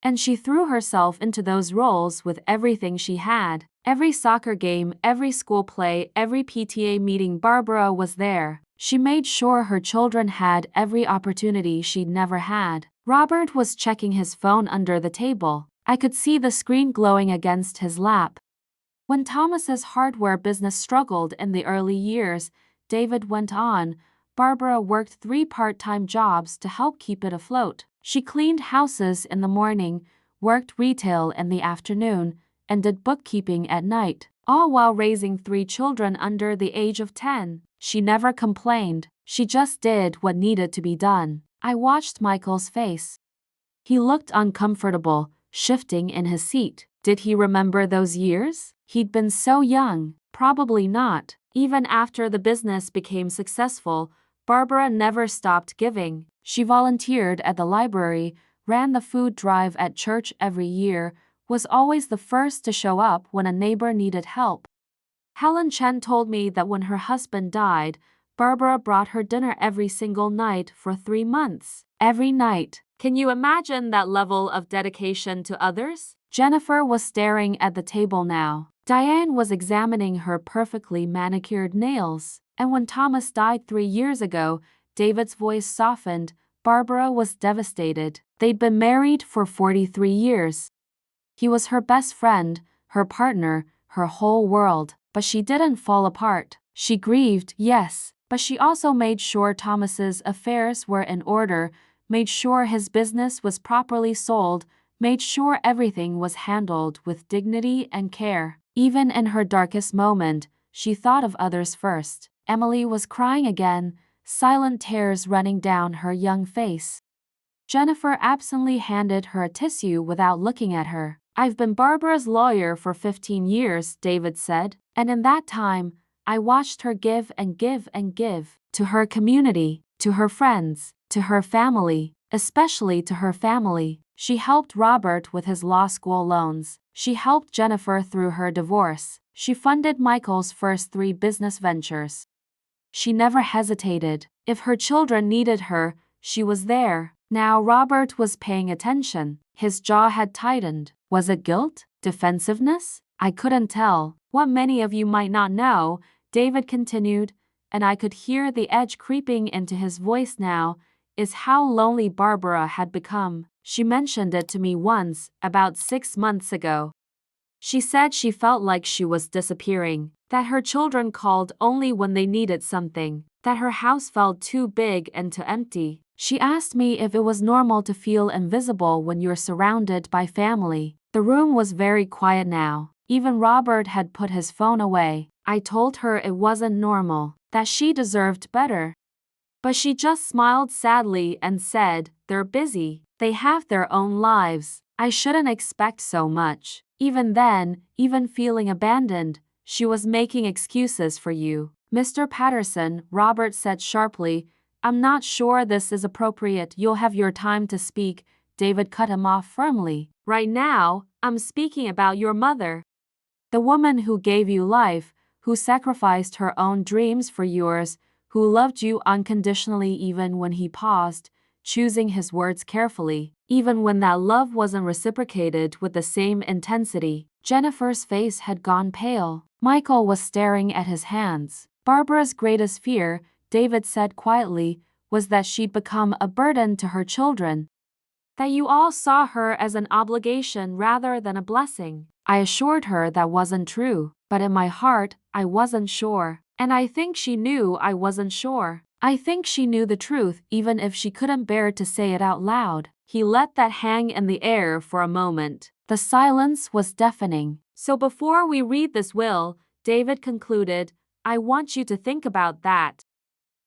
And she threw herself into those roles with everything she had. Every soccer game, every school play, every PTA meeting, Barbara was there. She made sure her children had every opportunity she'd never had. Robert was checking his phone under the table. I could see the screen glowing against his lap. When Thomas's hardware business struggled in the early years, David went on, Barbara worked 3 part-time jobs to help keep it afloat. She cleaned houses in the morning, worked retail in the afternoon, and did bookkeeping at night, all while raising 3 children under the age of 10. She never complained. She just did what needed to be done. I watched Michael's face. He looked uncomfortable, shifting in his seat. Did he remember those years? He'd been so young. Probably not. Even after the business became successful, Barbara never stopped giving. She volunteered at the library, ran the food drive at church every year, was always the first to show up when a neighbor needed help. Helen Chen told me that when her husband died, Barbara brought her dinner every single night for 3 months. Every night. Can you imagine that level of dedication to others? Jennifer was staring at the table now. Diane was examining her perfectly manicured nails. And when Thomas died 3 years ago, David's voice softened. Barbara was devastated. They'd been married for 43 years. He was her best friend, her partner, her whole world. But she didn't fall apart. She grieved, yes, but she also made sure Thomas's affairs were in order, made sure his business was properly sold, made sure everything was handled with dignity and care. Even in her darkest moment, she thought of others first. Emily was crying again, silent tears running down her young face. Jennifer absently handed her a tissue without looking at her. I've been Barbara's lawyer for 15 years, David said, and in that time, I watched her give and give and give to her community, to her friends, to her family, especially to her family. She helped Robert with his law school loans. She helped Jennifer through her divorce. She funded Michael's first 3 business ventures. She never hesitated. If her children needed her, she was there. Now Robert was paying attention. His jaw had tightened. Was it guilt? Defensiveness? I couldn't tell. What many of you might not know, David continued, and I could hear the edge creeping into his voice now, is how lonely Barbara had become. She mentioned it to me once, about 6 months ago. She said she felt like she was disappearing, that her children called only when they needed something, that her house felt too big and too empty. She asked me if it was normal to feel invisible when you're surrounded by family. The room was very quiet now. Even Robert had put his phone away. I told her it wasn't normal, that she deserved better. But she just smiled sadly and said, "They're busy. They have their own lives. I shouldn't expect so much." Even then, even feeling abandoned, she was making excuses for you. "Mr. Patterson," Robert said sharply, "I'm not sure this is appropriate. You'll have your time to speak." David cut him off firmly. "Right now, I'm speaking about your mother. The woman who gave you life, who sacrificed her own dreams for yours, who loved you unconditionally even when he paused, choosing his words carefully. even when that love wasn't reciprocated with the same intensity. Jennifer's face had gone pale. Michael was staring at his hands. Barbara's greatest fear, David said quietly, was that she'd become a burden to her children. That you all saw her as an obligation rather than a blessing. I assured her that wasn't true, but in my heart, I wasn't sure. And I think she knew I wasn't sure. I think she knew the truth even if she couldn't bear to say it out loud. He let that hang in the air for a moment. The silence was deafening. So before we read this will, David concluded, I want you to think about that.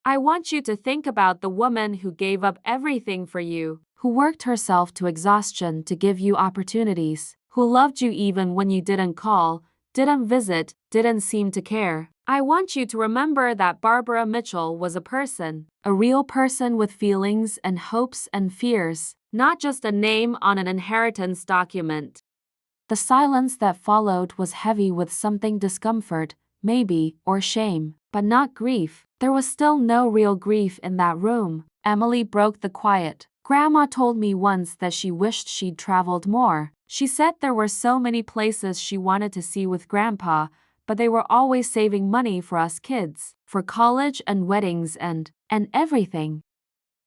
I want you to think about the woman who gave up everything for you, who worked herself to exhaustion to give you opportunities, who loved you even when you didn't call, didn't visit, didn't seem to care. I want you to remember that Barbara Mitchell was a real person with feelings and hopes and fears, not just a name on an inheritance document. The silence that followed was heavy with something discomfort, maybe, or shame, but not grief. There was still no real grief in that room. Emily broke the quiet. Grandma told me once that she wished she'd traveled more. She said there were so many places she wanted to see with Grandpa, but they were always saving money for us kids, for college and weddings and everything.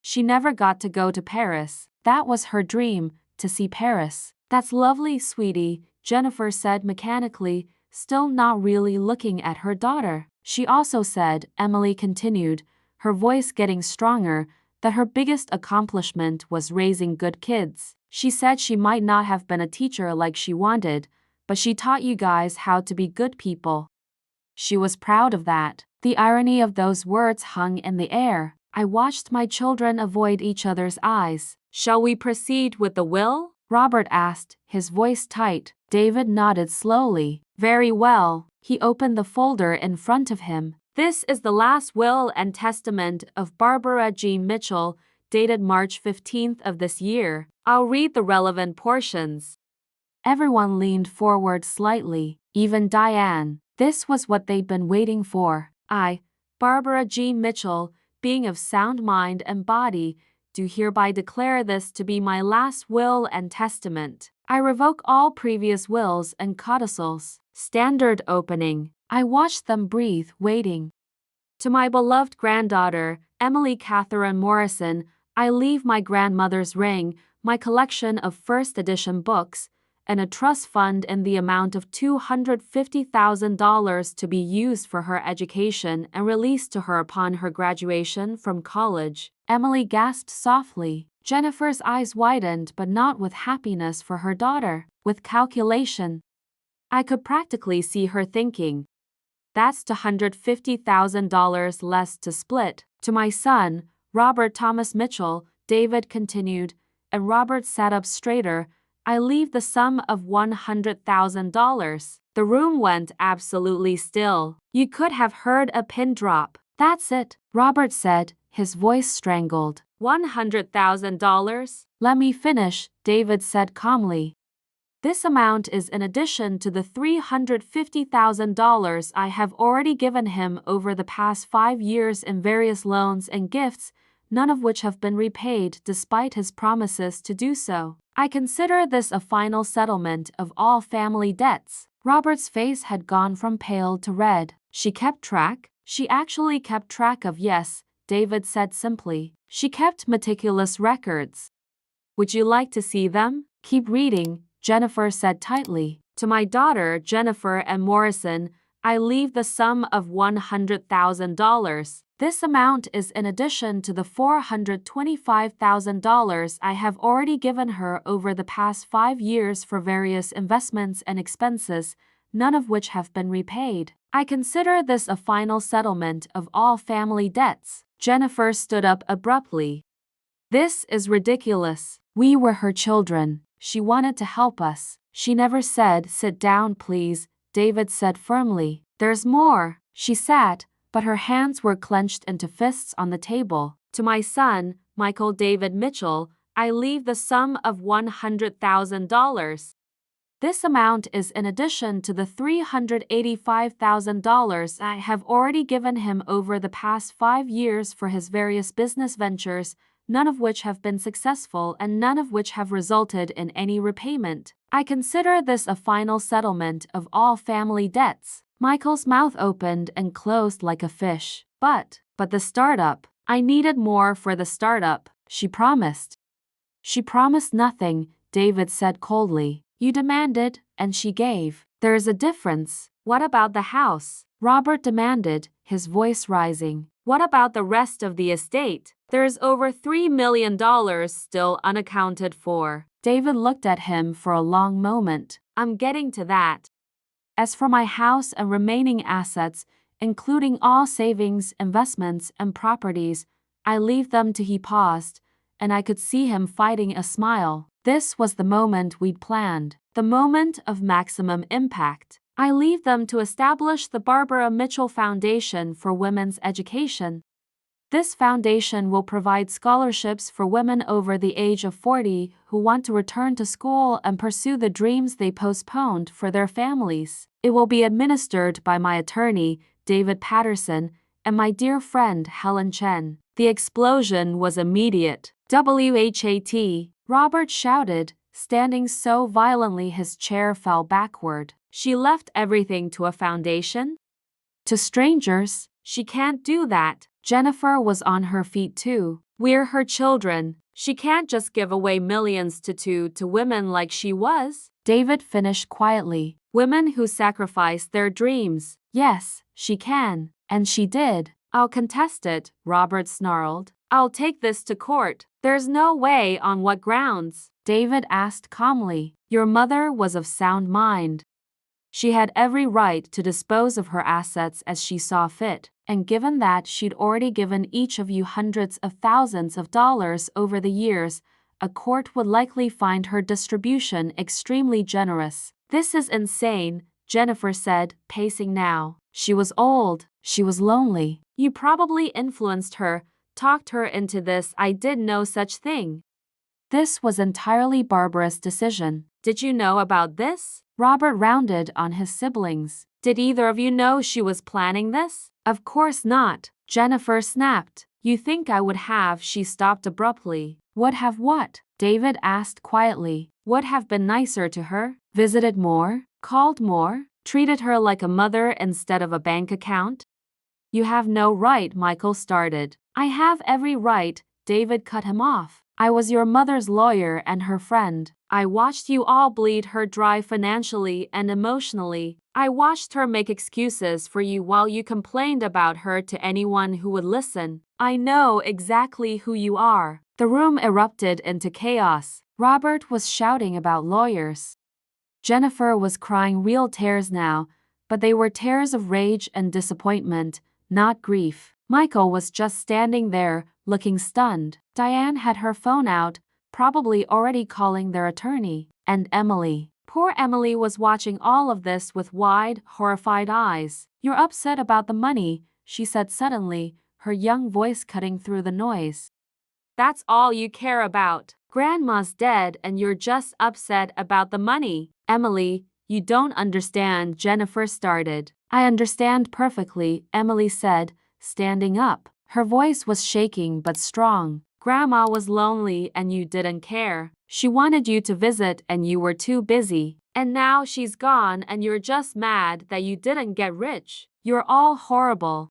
She never got to go to Paris. That was her dream, to see Paris. That's lovely, sweetie, Jennifer said mechanically, still not really looking at her daughter. She also said, Emily continued, her voice getting stronger, that her biggest accomplishment was raising good kids. She said she might not have been a teacher like she wanted, but she taught you guys how to be good people. She was proud of that. The irony of those words hung in the air. I watched my children avoid each other's eyes. Shall we proceed with the will? Robert asked, his voice tight. David nodded slowly. Very well. He opened the folder in front of him. This is the last will and testament of Barbara G. Mitchell, dated March 15th of this year. I'll read the relevant portions. Everyone leaned forward slightly, even Diane. This was what they'd been waiting for. I, Barbara G. Mitchell, being of sound mind and body, do hereby declare this to be my last will and testament. I revoke all previous wills and codicils. Standard opening. I watched them breathe, waiting. To my beloved granddaughter, Emily Catherine Morrison, I leave my grandmother's ring, my collection of first edition books, and a trust fund in the amount of $250,000 to be used for her education and released to her upon her graduation from college. Emily gasped softly. Jennifer's eyes widened, but not with happiness for her daughter, with calculation. I could practically see her thinking, that's $250,000 less to split. To my son, Robert Thomas Mitchell, David continued, and Robert sat up straighter, I leave the sum of $100,000. The room went absolutely still. You could have heard a pin drop. That's it, Robert said, his voice strangled. $100,000? Let me finish, David said calmly. This amount is in addition to the $350,000 I have already given him over the past 5 years in various loans and gifts, none of which have been repaid despite his promises to do so. I consider this a final settlement of all family debts. Robert's face had gone from pale to red. She kept track? She actually kept track of, yes, David said simply. She kept meticulous records. Would you like to see them? Keep reading, Jennifer said tightly. To my daughter, Jennifer M. Morrison, I leave the sum of $100,000. This amount is in addition to the $425,000 I have already given her over the past 5 years for various investments and expenses, none of which have been repaid. I consider this a final settlement of all family debts. Jennifer stood up abruptly. This is ridiculous. We were her children. She wanted to help us. She never said, sit down please, David said firmly. There's more. She sat, but her hands were clenched into fists on the table. To my son, Michael David Mitchell, I leave the sum of $100,000. This amount is in addition to the $385,000 I have already given him over the past 5 years for his various business ventures, none of which have been successful and none of which have resulted in any repayment. I consider this a final settlement of all family debts. Michael's mouth opened and closed like a fish. But the startup. I needed more for the startup, she promised. She promised nothing, David said coldly. You demanded, and she gave. There's a difference. What about the house? Robert demanded, his voice rising. What about the rest of the estate? There's over $3 million still unaccounted for. David looked at him for a long moment. I'm getting to that. As for my house and remaining assets, including all savings, investments, and properties, I leave them to. He paused, and I could see him fighting a smile. This was the moment we'd planned, the moment of maximum impact. I leave them to establish the Barbara Mitchell Foundation for Women's Education. This foundation will provide scholarships for women over the age of 40 who want to return to school and pursue the dreams they postponed for their families. It will be administered by my attorney, David Patterson, and my dear friend Helen Chen. The explosion was immediate. WHAT, Robert shouted, standing so violently his chair fell backward. She left everything to a foundation? To strangers? She can't do that. Jennifer was on her feet too. We're her children. She can't just give away millions to women like she was. David finished quietly. Women who sacrifice their dreams. Yes, she can. And she did. I'll contest it, Robert snarled. I'll take this to court. There's no way. On what grounds? David asked calmly. Your mother was of sound mind. She had every right to dispose of her assets as she saw fit, and given that she'd already given each of you hundreds of thousands of dollars over the years, a court would likely find her distribution extremely generous. This is insane, Jennifer said, pacing now. She was old. She was lonely. You probably influenced her, talked her into this. I did no such thing. This was entirely Barbara's decision. Did you know about this? Robert rounded on his siblings. Did either of you know she was planning this? Of course not, Jennifer snapped. You think I would have? She stopped abruptly. Would have what? David asked quietly. Would have been nicer to her? Visited more? Called more? Treated her like a mother instead of a bank account? You have no right, Michael started. I have every right, David cut him off. I was your mother's lawyer and her friend. I watched you all bleed her dry financially and emotionally. I watched her make excuses for you while you complained about her to anyone who would listen. I know exactly who you are. The room erupted into chaos. Robert was shouting about lawyers. Jennifer was crying real tears now, but they were tears of rage and disappointment, not grief. Michael was just standing there, looking stunned. Diane had her phone out, probably already calling their attorney. And Emily. Poor Emily was watching all of this with wide, horrified eyes. You're upset about the money, she said suddenly, her young voice cutting through the noise. That's all you care about. Grandma's dead and you're just upset about the money. Emily, you don't understand, Jennifer started. I understand perfectly, Emily said, standing up. Her voice was shaking but strong. Grandma was lonely and you didn't care. She wanted you to visit and you were too busy. And now she's gone and you're just mad that you didn't get rich. You're all horrible.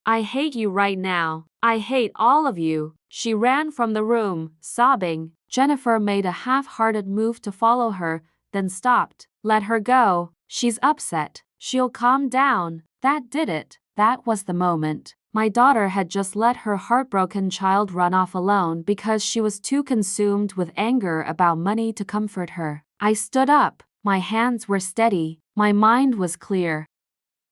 I hate you right now. I hate all of you. She ran from the room, sobbing. Jennifer made a half-hearted move to follow her, then stopped. Let her go. She's upset. She'll calm down. That did it. That was the moment. My daughter had just let her heartbroken child run off alone because she was too consumed with anger about money to comfort her. I stood up. My hands were steady. My mind was clear.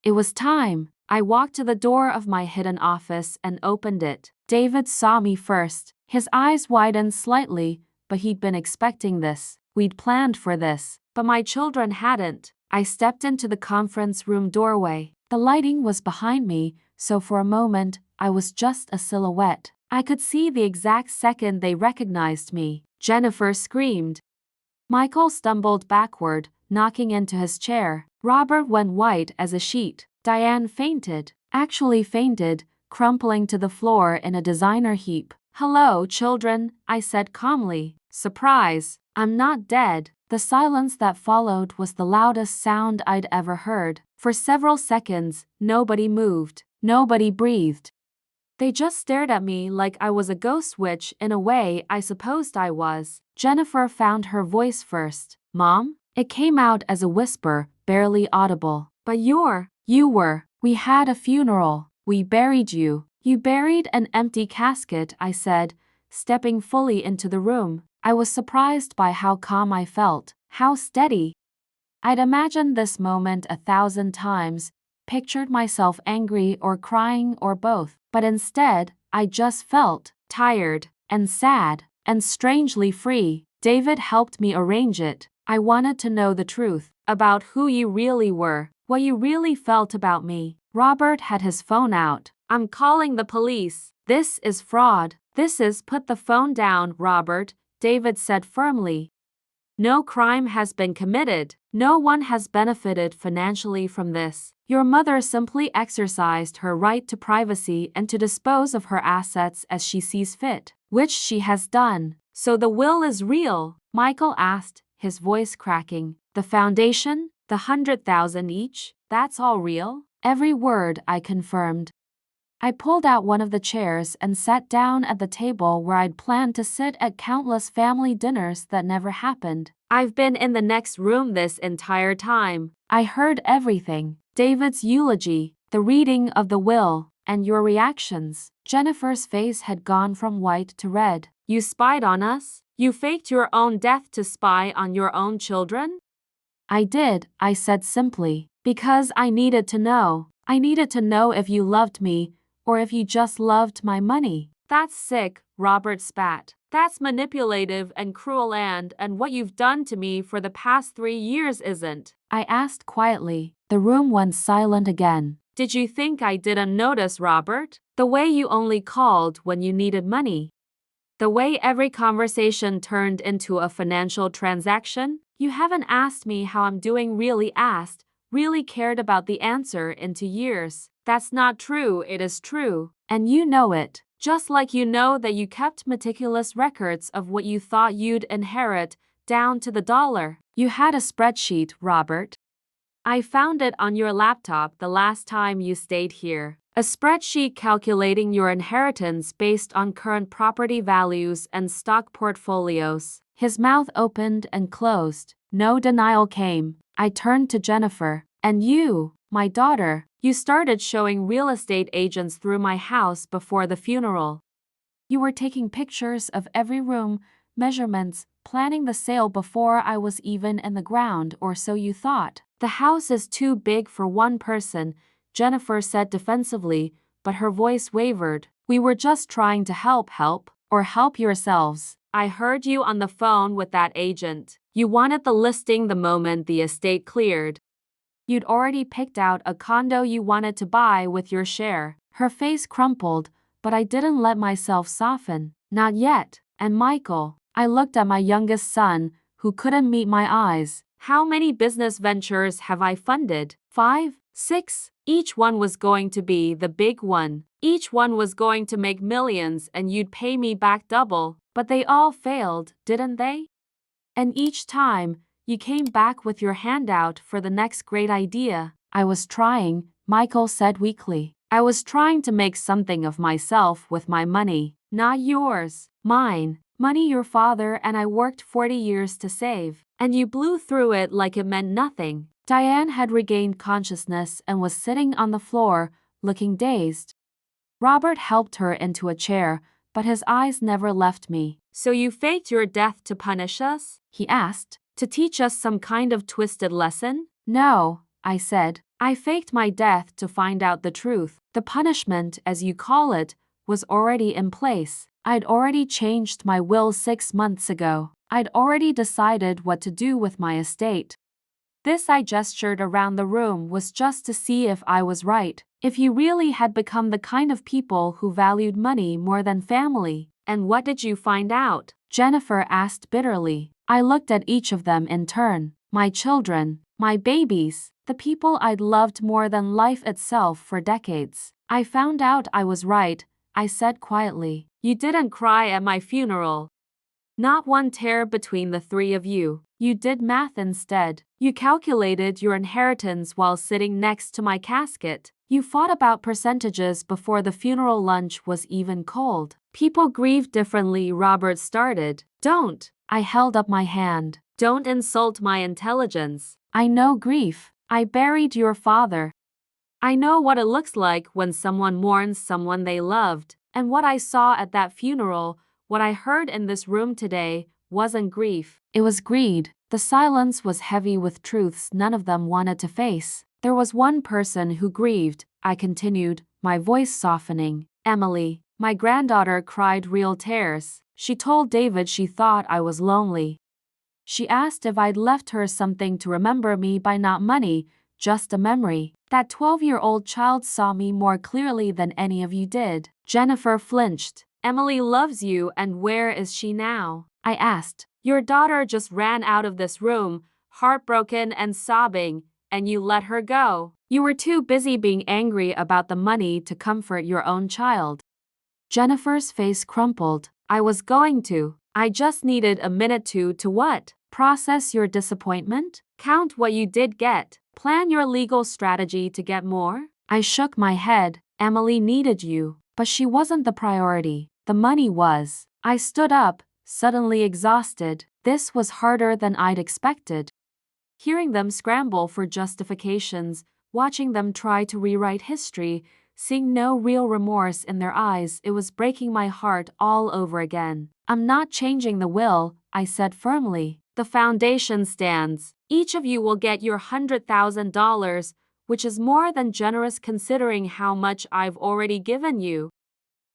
It was time. I walked to the door of my hidden office and opened it. David saw me first. His eyes widened slightly, but he'd been expecting this. We'd planned for this. But my children hadn't. I stepped into the conference room doorway. The lighting was behind me, so for a moment, I was just a silhouette. I could see the exact second they recognized me. Jennifer screamed. Michael stumbled backward, knocking into his chair. Robert went white as a sheet. Diane fainted. Actually fainted, crumpling to the floor in a designer heap. "Hello, children," I said calmly. "Surprise, I'm not dead." The silence that followed was the loudest sound I'd ever heard. For several seconds, nobody moved. Nobody breathed. They just stared at me like I was a ghost, which, in a way, I supposed I was. Jennifer found her voice first. "Mom?" It came out as a whisper, barely audible. "But you were. We had a funeral. We buried you." "You buried an empty casket," I said, stepping fully into the room. I was surprised by how calm I felt, how steady. I'd imagined this moment 1,000 times, pictured myself angry or crying or both, but instead, I just felt tired and sad and strangely free. David helped me arrange it. I wanted to know the truth about who you really were, what you really felt about me. Robert had his phone out. "I'm calling the police. This is fraud. This is..." "Put the phone down, Robert," David said firmly. "No crime has been committed. No one has benefited financially from this. Your mother simply exercised her right to privacy and to dispose of her assets as she sees fit, which she has done." "So the will is real?" Michael asked, his voice cracking. "The foundation, the 100,000 each, that's all real?" "Every word," I confirmed. I pulled out one of the chairs and sat down at the table where I'd planned to sit at countless family dinners that never happened. "I've been in the next room this entire time. I heard everything. David's eulogy, the reading of the will, and your reactions." Jennifer's face had gone from white to red. "You spied on us? You faked your own death to spy on your own children?" "I did," I said simply, "because I needed to know. I needed to know if you loved me, or if you just loved my money." "That's sick," Robert spat. "That's manipulative and cruel, and what you've done to me for the past 3 years isn't." I asked quietly. The room went silent again. "Did you think I didn't notice, Robert? The way you only called when you needed money? The way every conversation turned into a financial transaction? You haven't asked me how I'm doing, really cared about the answer into years." "That's not true." "It is true. And you know it. Just like you know that you kept meticulous records of what you thought you'd inherit, down to the dollar. You had a spreadsheet, Robert. I found it on your laptop the last time you stayed here. A spreadsheet calculating your inheritance based on current property values and stock portfolios." His mouth opened and closed. No denial came. I turned to Jennifer. "And you, my daughter, you started showing real estate agents through my house before the funeral. You were taking pictures of every room, measurements, planning the sale before I was even in the ground, or so you thought." "The house is too big for one person," Jennifer said defensively, but her voice wavered. "We were just trying to help, or help yourselves. I heard you on the phone with that agent. You wanted the listing the moment the estate cleared. You'd already picked out a condo you wanted to buy with your share." Her face crumpled, but I didn't let myself soften. "Not yet." "And Michael?" I looked at my youngest son, who couldn't meet my eyes. "How many business ventures have I funded? 5? 6? Each one was going to be the big one. Each one was going to make millions and you'd pay me back double. But they all failed, didn't they? And each time, you came back with your hand out for the next great idea." "I was trying," Michael said weakly. "I was trying to make something of myself with my money. Not yours. Mine. Money your father and I worked 40 years to save. And you blew through it like it meant nothing." Diane had regained consciousness and was sitting on the floor, looking dazed. Robert helped her into a chair, but his eyes never left me. "So you faked your death to punish us?" he asked. "To teach us some kind of twisted lesson?" "No," I said. "I faked my death to find out the truth. The punishment, as you call it, was already in place. I'd already changed my will 6 months ago. I'd already decided what to do with my estate. This," I gestured around the room, "was just to see if I was right. If you really had become the kind of people who valued money more than family." "And what did you find out?" Jennifer asked bitterly. I looked at each of them in turn. My children, my babies, the people I'd loved more than life itself for decades. I found out I was right. I said quietly. You didn't cry at my funeral. Not one tear between the three of you. You did math instead. You calculated your inheritance while sitting next to my casket. You fought about percentages before the funeral lunch was even cold. People grieve differently, Robert started. Don't. I held up my hand. Don't insult my intelligence. I know grief. I buried your father. I know what it looks like when someone mourns someone they loved. And what I saw at that funeral, what I heard in this room today, wasn't grief. It was greed. The silence was heavy with truths none of them wanted to face. There was one person who grieved, I continued, my voice softening. Emily. My granddaughter cried real tears. She told David she thought I was lonely. She asked if I'd left her something to remember me by, not money, just a memory. That 12-year-old child saw me more clearly than any of you did. Jennifer flinched. Emily loves you, and where is she now? I asked. Your daughter just ran out of this room, heartbroken and sobbing, and you let her go. You were too busy being angry about the money to comfort your own child. Jennifer's face crumpled. I was going to. I just needed a minute to what? Process your disappointment? Count what you did get? Plan your legal strategy to get more? I shook my head. Emily needed you, but she wasn't the priority. The money was. I stood up, suddenly exhausted. This was harder than I'd expected. Hearing them scramble for justifications, watching them try to rewrite history, seeing no real remorse in their eyes, it was breaking my heart all over again. I'm not changing the will, I said firmly. The foundation stands. Each of you will get your $100,000, which is more than generous considering how much I've already given you.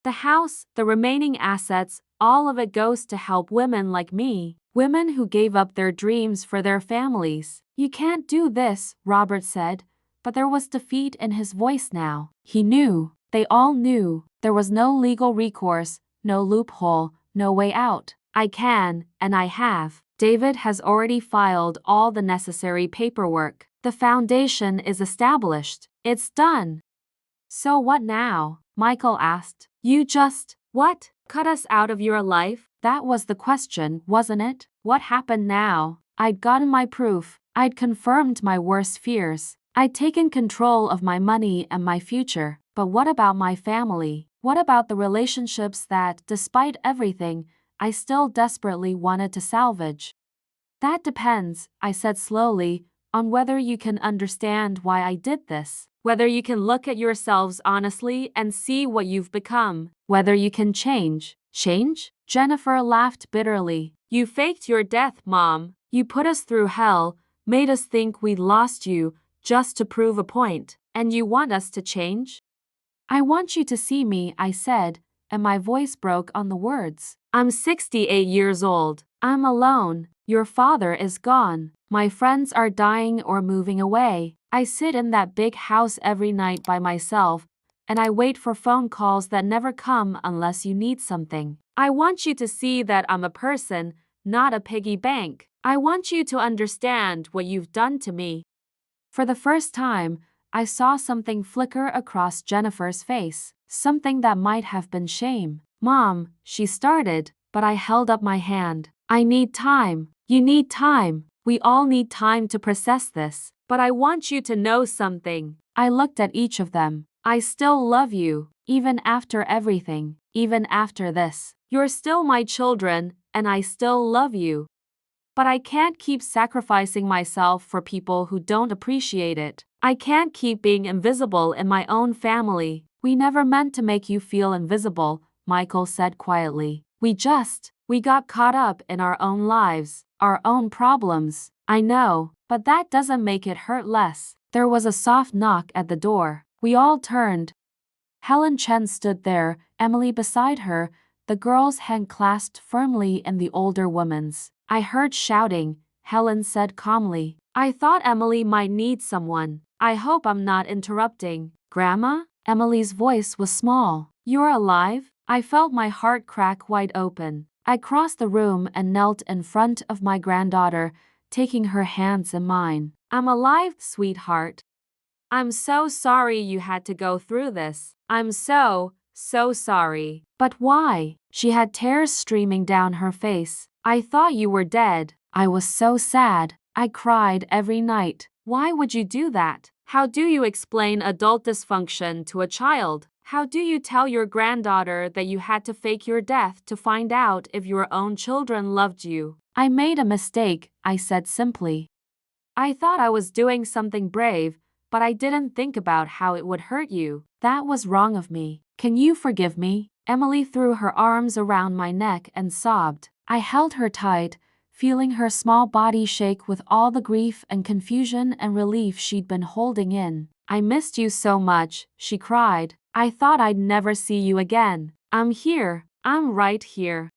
The house, the remaining assets, all of it goes to help women like me, women who gave up their dreams for their families. You can't do this, Robert said, but there was defeat in his voice now. He knew, they all knew, there was no legal recourse, no loophole, no way out. I can, and I have. David has already filed all the necessary paperwork. The foundation is established. It's done. So what now? Michael asked. You just, what? Cut us out of your life? That was the question, wasn't it? What happened now? I'd gotten my proof. I'd confirmed my worst fears. I'd taken control of my money and my future. But what about my family? What about the relationships that, despite everything, I still desperately wanted to salvage? That depends, I said slowly, on whether you can understand why I did this. Whether you can look at yourselves honestly and see what you've become. Whether you can change. Change? Jennifer laughed bitterly. You faked your death, Mom. You put us through hell, made us think we'd lost you, just to prove a point. And you want us to change? I want you to see me, I said, and my voice broke on the words. I'm 68 years old. I'm alone. Your father is gone. My friends are dying or moving away. I sit in that big house every night by myself, and I wait for phone calls that never come unless you need something. I want you to see that I'm a person, not a piggy bank. I want you to understand what you've done to me. For the first time, I saw something flicker across Jennifer's face, something that might have been shame. Mom, she started, but I held up my hand. I need time. You need time. We all need time to process this. But I want you to know something. I looked at each of them. I still love you, even after everything, even after this. You're still my children, and I still love you. But I can't keep sacrificing myself for people who don't appreciate it. I can't keep being invisible in my own family. We never meant to make you feel invisible, Michael said quietly. We got caught up in our own lives, our own problems. I know, but that doesn't make it hurt less. There was a soft knock at the door. We all turned. Helen Chen stood there, Emily beside her, the girl's hand clasped firmly in the older woman's. I heard shouting. Helen said calmly. I thought Emily might need someone. I hope I'm not interrupting. Grandma? Emily's voice was small. You're alive? I felt my heart crack wide open. I crossed the room and knelt in front of my granddaughter, taking her hands in mine. I'm alive, sweetheart. I'm so sorry you had to go through this. I'm so So sorry. But why? She had tears streaming down her face. I thought you were dead. I was so sad. I cried every night. Why would you do that? How do you explain adult dysfunction to a child? How do you tell your granddaughter that you had to fake your death to find out if your own children loved you? I made a mistake, I said simply. I thought I was doing something brave, but I didn't think about how it would hurt you. That was wrong of me. Can you forgive me? Emily threw her arms around my neck and sobbed. I held her tight, feeling her small body shake with all the grief and confusion and relief she'd been holding in. I missed you so much, she cried. I thought I'd never see you again. I'm here. I'm right here.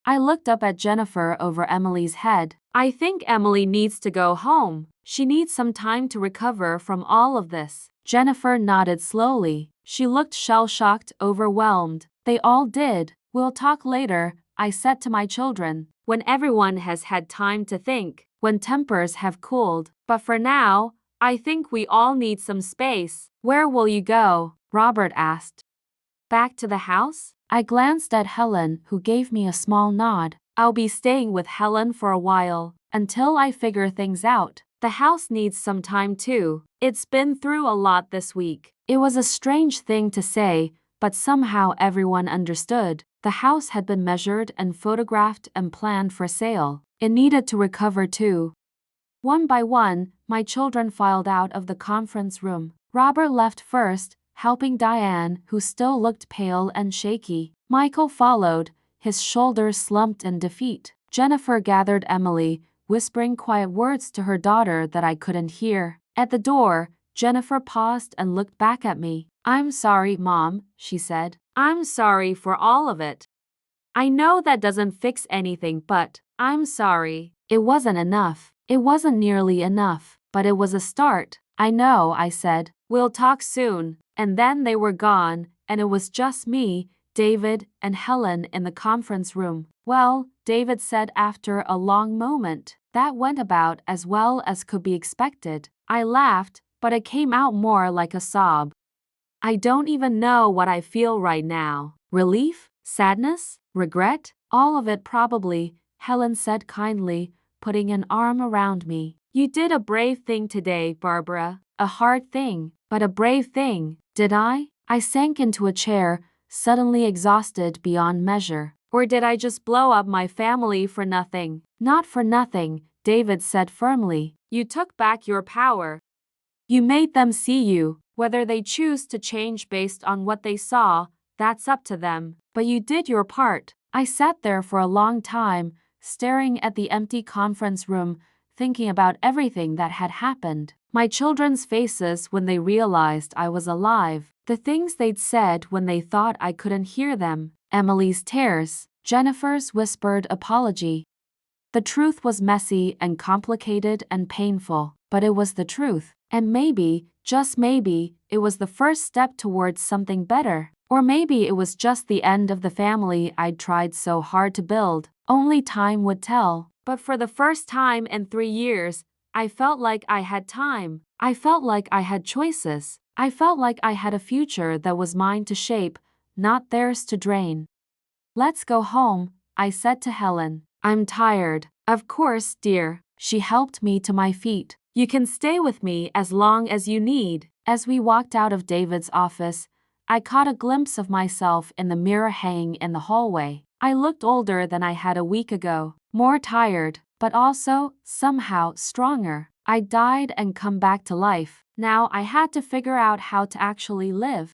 I looked up at Jennifer over Emily's head. I think Emily needs to go home. She needs some time to recover from all of this. Jennifer nodded slowly. She looked shell-shocked, overwhelmed. They all did. We'll talk later, I said to my children. When everyone has had time to think, when tempers have cooled. But for now, I think we all need some space. Where will you go? Robert asked. Back to the house? I glanced at Helen, who gave me a small nod. I'll be staying with Helen for a while, until I figure things out. The house needs some time too. It's been through a lot this week. It was a strange thing to say, but somehow everyone understood. The house had been measured and photographed and planned for sale. It needed to recover too. One by one, my children filed out of the conference room. Robert left first, helping Diane, who still looked pale and shaky. Michael followed, his shoulders slumped in defeat. Jennifer gathered Emily, whispering quiet words to her daughter that I couldn't hear. At the door, Jennifer paused and looked back at me. I'm sorry, Mom, she said. I'm sorry for all of it. I know that doesn't fix anything, but I'm sorry. It wasn't enough. It wasn't nearly enough, but it was a start. I know, I said. We'll talk soon. And then they were gone, and it was just me, David, and Helen in the conference room. Well, David said after a long moment. That went about as well as could be expected. I laughed, but it came out more like a sob. I don't even know what I feel right now. Relief? Sadness? Regret? All of it probably, Helen said kindly, putting an arm around me. You did a brave thing today, Barbara. A hard thing, but a brave thing. Did I? I sank into a chair, suddenly exhausted beyond measure. Or did I just blow up my family for nothing? Not for nothing, David said firmly. You took back your power. You made them see you. Whether they choose to change based on what they saw, that's up to them. But you did your part. I sat there for a long time, staring at the empty conference room, thinking about everything that had happened. My children's faces when they realized I was alive. The things they'd said when they thought I couldn't hear them. Emily's tears. Jennifer's whispered apology. The truth was messy and complicated and painful, but it was the truth. And maybe, just maybe, it was the first step towards something better. Or maybe it was just the end of the family I'd tried so hard to build. Only time would tell. But for the first time in 3 years, I felt like I had time. I felt like I had choices. I felt like I had a future that was mine to shape, not theirs to drain. Let's go home, I said to Helen. I'm tired. Of course, dear. She helped me to my feet. You can stay with me as long as you need. As we walked out of David's office, I caught a glimpse of myself in the mirror hanging in the hallway. I looked older than I had a week ago, more tired, but also, somehow, stronger. I died and come back to life. Now I had to figure out how to actually live.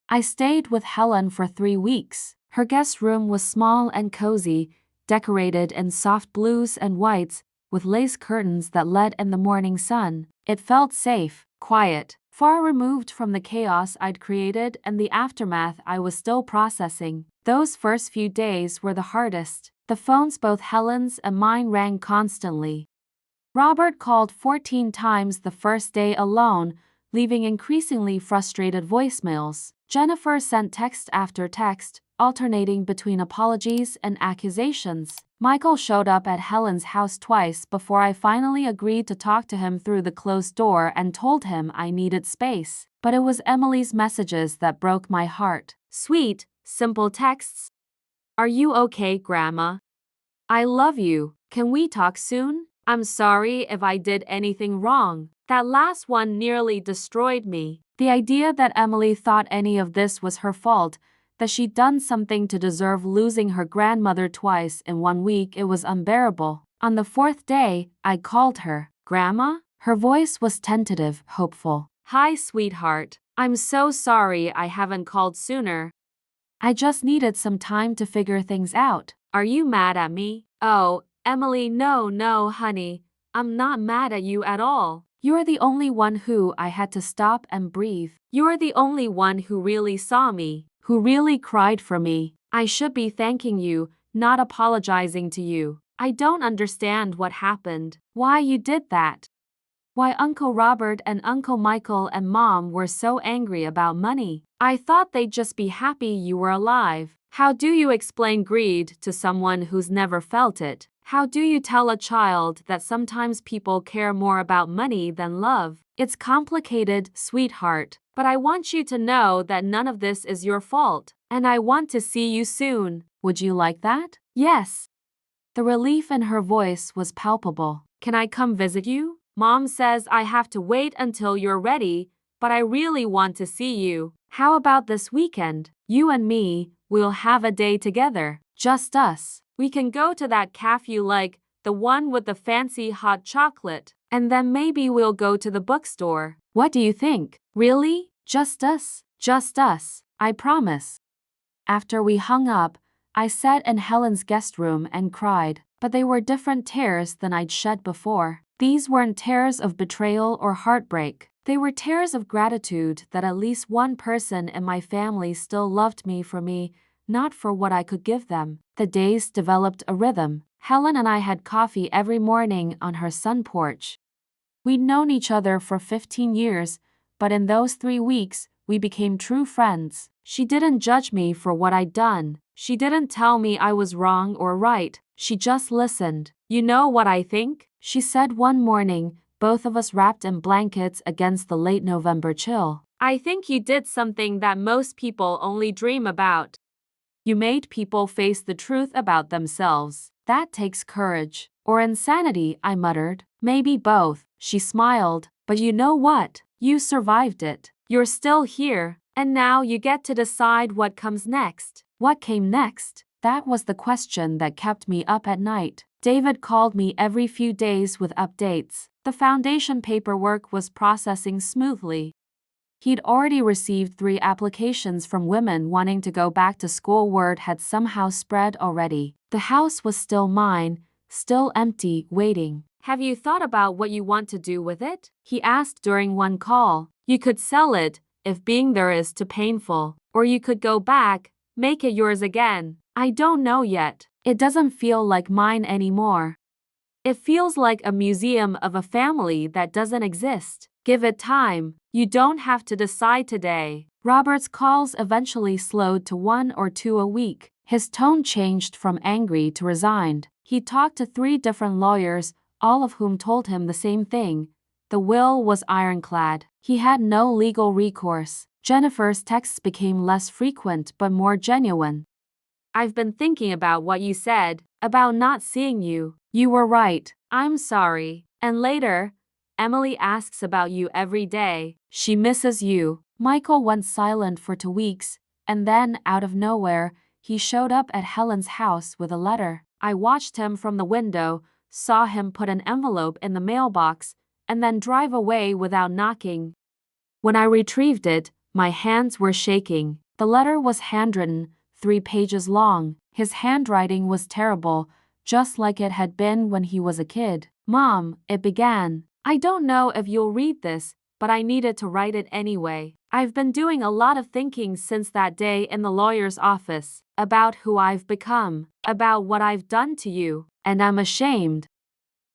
I stayed with Helen for 3 weeks. Her guest room was small and cozy, decorated in soft blues and whites, with lace curtains that let in the morning sun. It felt safe, quiet, far removed from the chaos I'd created and the aftermath I was still processing. Those first few days were the hardest. The phones, both Helen's and mine, rang constantly. Robert called 14 times the first day alone, leaving increasingly frustrated voicemails. Jennifer sent text after text, alternating between apologies and accusations. Michael showed up at Helen's house twice before I finally agreed to talk to him through the closed door and told him I needed space. But it was Emily's messages that broke my heart. Sweet, simple texts. Are you okay, Grandma? I love you. Can we talk soon? I'm sorry if I did anything wrong. That last one nearly destroyed me. The idea that Emily thought any of this was her fault, that she'd done something to deserve losing her grandmother twice in 1 week, it was unbearable. On the fourth day, I called her. Grandma? Her voice was tentative, hopeful. Hi, sweetheart. I'm so sorry I haven't called sooner. I just needed some time to figure things out. Are you mad at me? Oh, Emily, no, honey. I'm not mad at you at all. You're the only one who I had to stop and breathe. You're the only one who really saw me, who really cried for me. I should be thanking you, not apologizing to you. I don't understand what happened, why you did that. Why Uncle Robert and Uncle Michael and Mom were so angry about money. I thought they'd just be happy you were alive. How do you explain greed to someone who's never felt it? How do you tell a child that sometimes people care more about money than love? It's complicated, sweetheart, but I want you to know that none of this is your fault, and I want to see you soon. Would you like that? Yes. The relief in her voice was palpable. Can I come visit you? Mom says I have to wait until you're ready, but I really want to see you. How about this weekend? You and me, we'll have a day together. Just us. We can go to that cafe you like, the one with the fancy hot chocolate. And then maybe we'll go to the bookstore. What do you think? Really? Just us? Just us. I promise. After we hung up, I sat in Helen's guest room and cried, but they were different tears than I'd shed before. These weren't tears of betrayal or heartbreak. They were tears of gratitude that at least one person in my family still loved me for me, not for what I could give them. The days developed a rhythm. Helen and I had coffee every morning on her sun porch. We'd known each other for 15 years, but in those 3 weeks, we became true friends. She didn't judge me for what I'd done. She didn't tell me I was wrong or right. She just listened. You know what I think? She said one morning, both of us wrapped in blankets against the late November chill. I think you did something that most people only dream about. You made people face the truth about themselves. That takes courage. Or insanity, I muttered. Maybe both. She smiled. But you know what? You survived it. You're still here. And now you get to decide what comes next. What came next? That was the question that kept me up at night. David called me every few days with updates. The foundation paperwork was processing smoothly. He'd already received 3 applications from women wanting to go back to school. Word had somehow spread already. The house was still mine, still empty, waiting. Have you thought about what you want to do with it? He asked during one call. You could sell it, if being there is too painful. Or you could go back, make it yours again. I don't know yet. It doesn't feel like mine anymore. It feels like a museum of a family that doesn't exist. Give it time. You don't have to decide today. Robert's calls eventually slowed to 1 or 2 a week. His tone changed from angry to resigned. He talked to 3 different lawyers, all of whom told him the same thing. The will was ironclad. He had no legal recourse. Jennifer's texts became less frequent but more genuine. I've been thinking about what you said, about not seeing you. You were right. I'm sorry. And later, Emily asks about you every day. She misses you. Michael went silent for 2 weeks, and then, out of nowhere, he showed up at Helen's house with a letter. I watched him from the window, saw him put an envelope in the mailbox, and then drive away without knocking. When I retrieved it, my hands were shaking. The letter was handwritten, 3 pages long. His handwriting was terrible, just like it had been when he was a kid. Mom, it began. I don't know if you'll read this, but I needed to write it anyway. I've been doing a lot of thinking since that day in the lawyer's office, about who I've become, about what I've done to you, and I'm ashamed.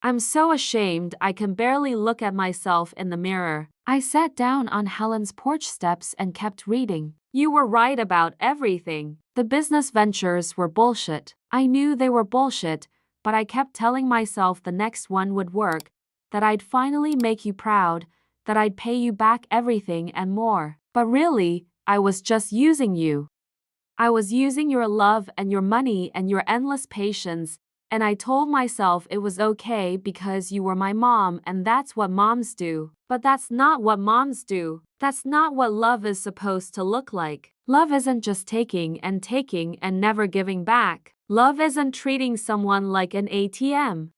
I'm so ashamed I can barely look at myself in the mirror. I sat down on Helen's porch steps and kept reading. You were right about everything. The business ventures were bullshit. I knew they were bullshit, but I kept telling myself the next one would work, that I'd finally make you proud, that I'd pay you back everything and more. But really, I was just using you. I was using your love and your money and your endless patience, and I told myself it was okay because you were my mom and that's what moms do. But that's not what moms do. That's not what love is supposed to look like. Love isn't just taking and never giving back. Love isn't treating someone like an ATM.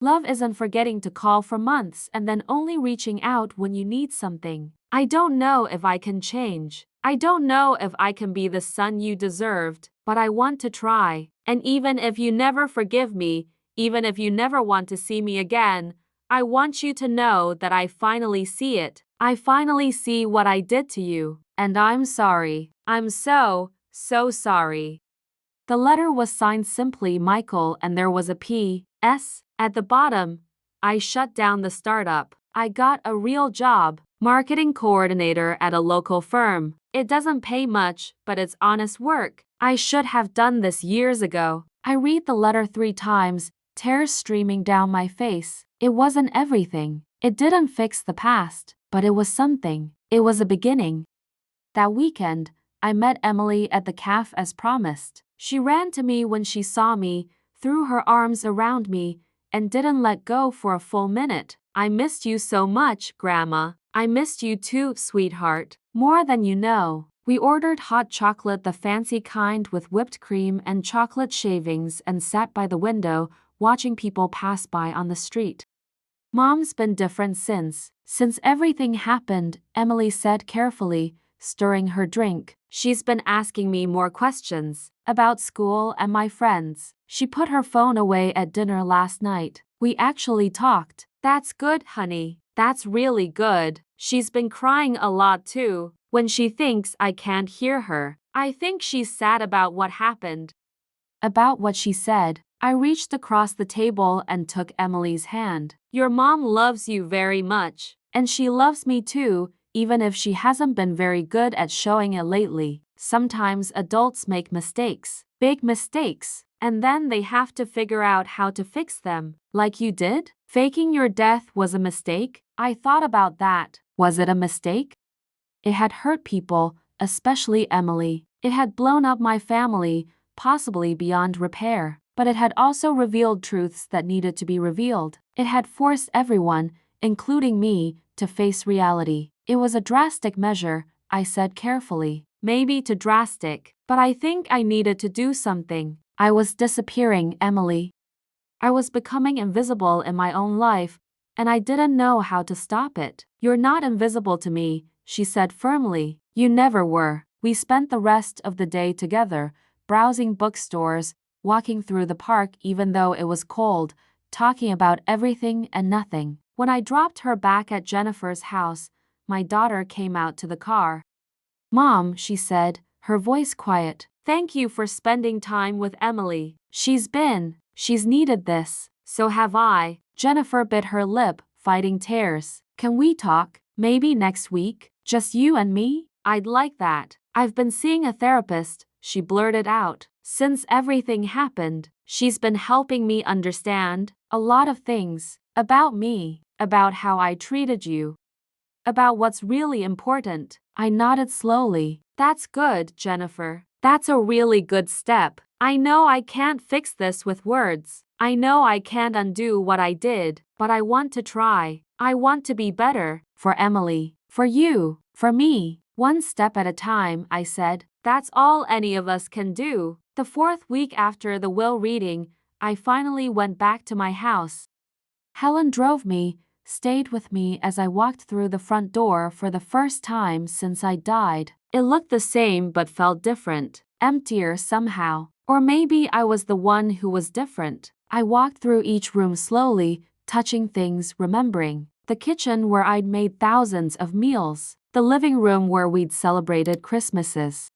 Love isn't forgetting to call for months and then only reaching out when you need something. I don't know if I can change. I don't know if I can be the son you deserved, but I want to try. And even if you never forgive me, even if you never want to see me again, I want you to know that I finally see it. I finally see what I did to you. And I'm sorry. I'm so sorry. The letter was signed simply Michael and there was a P.S. at the bottom. I shut down the startup. I got a real job, marketing coordinator at a local firm. It doesn't pay much, but it's honest work. I should have done this years ago. I read the letter 3 times, tears streaming down my face. It wasn't everything. It didn't fix the past, but it was something. It was a beginning. That weekend, I met Emily at the cafe as promised. She ran to me when she saw me, threw her arms around me, and didn't let go for a full minute. I missed you so much, Grandma. I missed you too, sweetheart. More than you know. We ordered hot chocolate, the fancy kind with whipped cream and chocolate shavings, and sat by the window, watching people pass by on the street. Mom's been different since everything happened, Emily said carefully, stirring her drink. She's been asking me more questions about school and my friends. She put her phone away at dinner last night. We actually talked. That's good, honey. That's really good. She's been crying a lot too, when she thinks I can't hear her. I think she's sad about what happened. About what she said, I reached across the table and took Emily's hand. Your mom loves you very much, and she loves me too, even if she hasn't been very good at showing it lately. Sometimes adults make mistakes, big mistakes, and then they have to figure out how to fix them. Like you did? Faking your death was a mistake? I thought about that. Was it a mistake? It had hurt people, especially Emily. It had blown up my family, possibly beyond repair. But it had also revealed truths that needed to be revealed. It had forced everyone, including me, to face reality. It was a drastic measure, I said carefully. Maybe too drastic, but I think I needed to do something. I was disappearing, Emily. I was becoming invisible in my own life, and I didn't know how to stop it. You're not invisible to me, she said firmly. You never were. We spent the rest of the day together, browsing bookstores, walking through the park even though it was cold, talking about everything and nothing. When I dropped her back at Jennifer's house, my daughter came out to the car. Mom, she said, her voice quiet. Thank you for spending time with Emily. She's needed this. So have I. Jennifer bit her lip, fighting tears. Can we talk? Maybe next week? Just you and me? I'd like that. I've been seeing a therapist, she blurted out. Since everything happened, she's been helping me understand a lot of things about me, about how I treated you, about what's really important. I nodded slowly. That's good, Jennifer. That's a really good step. I know I can't fix this with words. I know I can't undo what I did, but I want to try. I want to be better. For Emily, for you, for me. One step at a time, I said. That's all any of us can do. The 4th week after the will reading, I finally went back to my house. Helen drove me, stayed with me as I walked through the front door for the first time since I died. It looked the same but felt different, emptier somehow. Or maybe I was the one who was different. I walked through each room slowly, touching things, remembering. The kitchen where I'd made thousands of meals. The living room where we'd celebrated Christmases.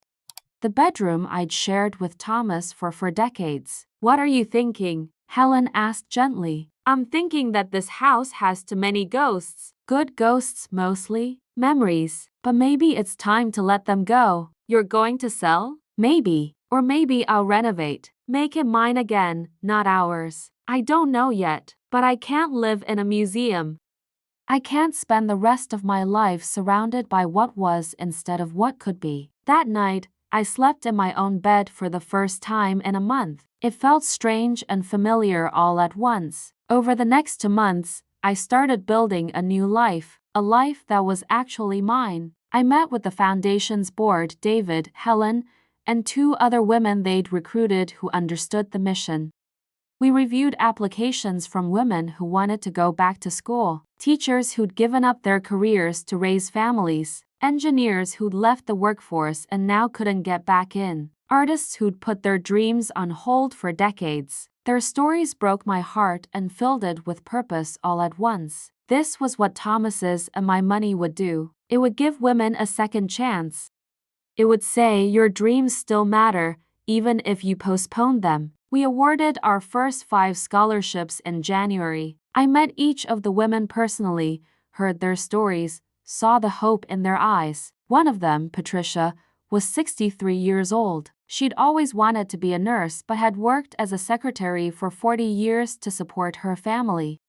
The bedroom I'd shared with Thomas for decades. What are you thinking? Helen asked gently. I'm thinking that this house has too many ghosts. Good ghosts mostly. Memories. But maybe it's time to let them go. You're going to sell? Maybe. Or maybe I'll renovate. Make it mine again, not ours. I don't know yet. But I can't live in a museum. I can't spend the rest of my life surrounded by what was instead of what could be. That night, I slept in my own bed for the first time in a month. It felt strange and familiar all at once. Over the next 2 months, I started building a new life, a life that was actually mine. I met with the foundation's board, David, Helen, and 2 other women they'd recruited who understood the mission. We reviewed applications from women who wanted to go back to school, teachers who'd given up their careers to raise families, engineers who'd left the workforce and now couldn't get back in, artists who'd put their dreams on hold for decades. Their stories broke my heart and filled it with purpose all at once. This was what Thomas's and my money would do. It would give women a second chance. It would say your dreams still matter, even if you postponed them. We awarded our first 5 scholarships in January. I met each of the women personally, heard their stories, saw the hope in their eyes. One of them, Patricia, was 63 years old. She'd always wanted to be a nurse but had worked as a secretary for 40 years to support her family.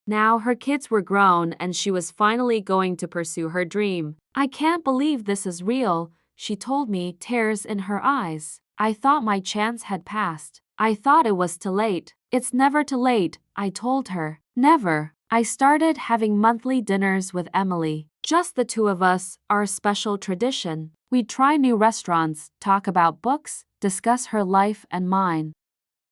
Now her kids were grown and she was finally going to pursue her dream. "I can't believe this is real," she told me, tears in her eyes. "I thought my chance had passed. I thought it was too late." "It's never too late," I told her. "Never." I started having monthly dinners with Emily. Just the 2 of us, our special tradition. We'd try new restaurants, talk about books, discuss her life and mine.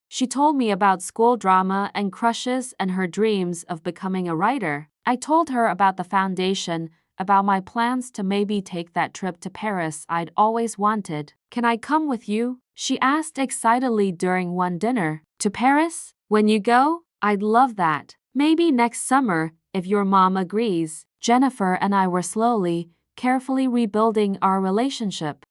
She told me about school drama and crushes and her dreams of becoming a writer. I told her about the foundation, about my plans to maybe take that trip to Paris I'd always wanted. "Can I come with you?" she asked excitedly during one dinner. "To Paris? When you go? I'd love that. Maybe next summer, if your mom agrees." Jennifer and I were slowly, carefully rebuilding our relationship.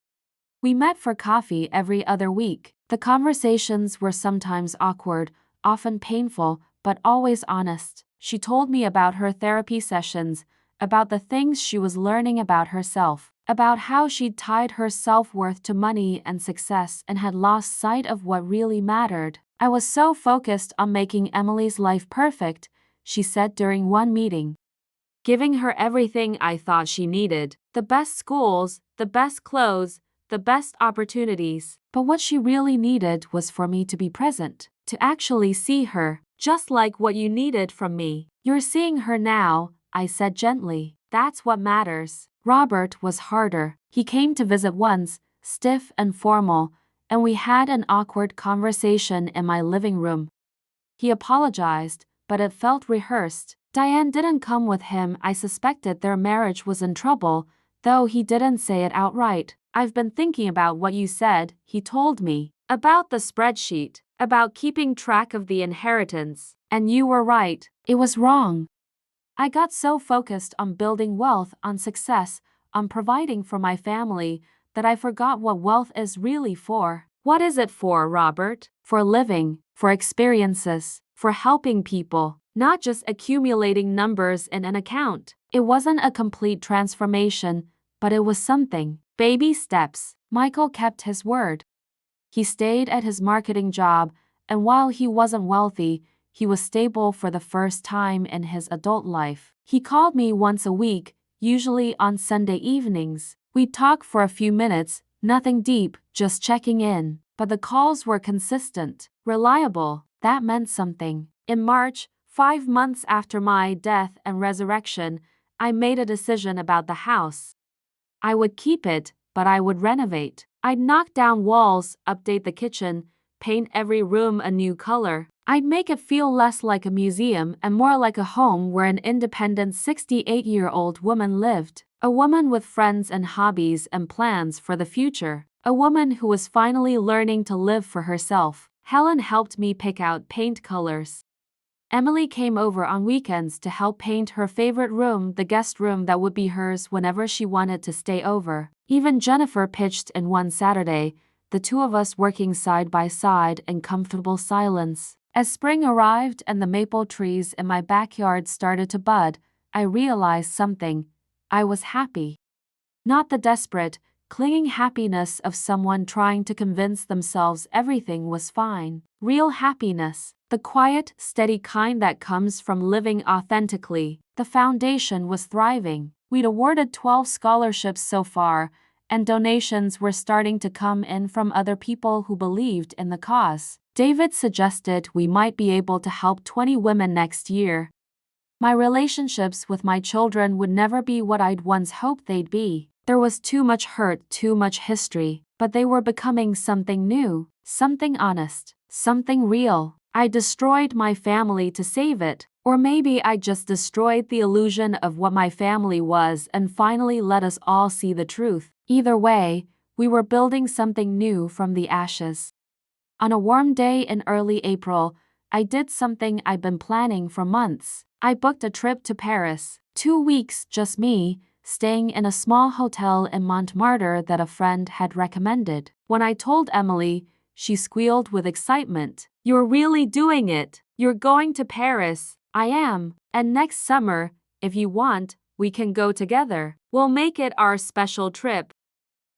We met for coffee every other week. The conversations were sometimes awkward, often painful, but always honest. She told me about her therapy sessions, about the things she was learning about herself, about how she'd tied her self-worth to money and success and had lost sight of what really mattered. "I was so focused on making Emily's life perfect," she said during one meeting. "Giving her everything I thought she needed, the best schools, the best clothes, the best opportunities. But what she really needed was for me to be present, to actually see her, just like what you needed from me. You're seeing her now," I said gently. "That's what matters." Robert was harder. He came to visit once, stiff and formal, and we had an awkward conversation in my living room. He apologized, but it felt rehearsed. Diane didn't come with him. I suspected their marriage was in trouble, though he didn't say it outright. "I've been thinking about what you said," he told me. "About the spreadsheet, about keeping track of the inheritance. And you were right. It was wrong. I got so focused on building wealth, on success, on providing for my family, that I forgot what wealth is really for." "What is it for, Robert?" "For living, for experiences, for helping people, not just accumulating numbers in an account." It wasn't a complete transformation, but it was something. Baby steps. Michael kept his word. He stayed at his marketing job, and while he wasn't wealthy, he was stable for the first time in his adult life. He called me once a week, usually on Sunday evenings. We'd talk for a few minutes, nothing deep, just checking in. But the calls were consistent, reliable. That meant something. In March, 5 months after my death and resurrection, I made a decision about the house. I would keep it, but I would renovate. I'd knock down walls, update the kitchen, paint every room a new color. I'd make it feel less like a museum and more like a home where an independent 68-year-old woman lived. A woman with friends and hobbies and plans for the future. A woman who was finally learning to live for herself. Helen helped me pick out paint colors. Emily came over on weekends to help paint her favorite room, the guest room that would be hers whenever she wanted to stay over. Even Jennifer pitched in one Saturday, the 2 of us working side by side in comfortable silence. As spring arrived and the maple trees in my backyard started to bud, I realized something. I was happy. Not the desperate, clinging happiness of someone trying to convince themselves everything was fine. Real happiness. The quiet, steady kind that comes from living authentically. The foundation was thriving. We'd awarded 12 scholarships so far, and donations were starting to come in from other people who believed in the cause. David suggested we might be able to help 20 women next year. My relationships with my children would never be what I'd once hoped they'd be. There was too much hurt, too much history, but they were becoming something new, something honest, something real. I destroyed my family to save it, or maybe I just destroyed the illusion of what my family was and finally let us all see the truth. Either way, we were building something new from the ashes. On a warm day in early April, I did something I'd been planning for months. I booked a trip to Paris, 2 weeks, just me, staying in a small hotel in Montmartre that a friend had recommended. When I told Emily, she squealed with excitement. "You're really doing it! You're going to Paris." "I am, and next summer, if you want, we can go together. We'll make it our special trip."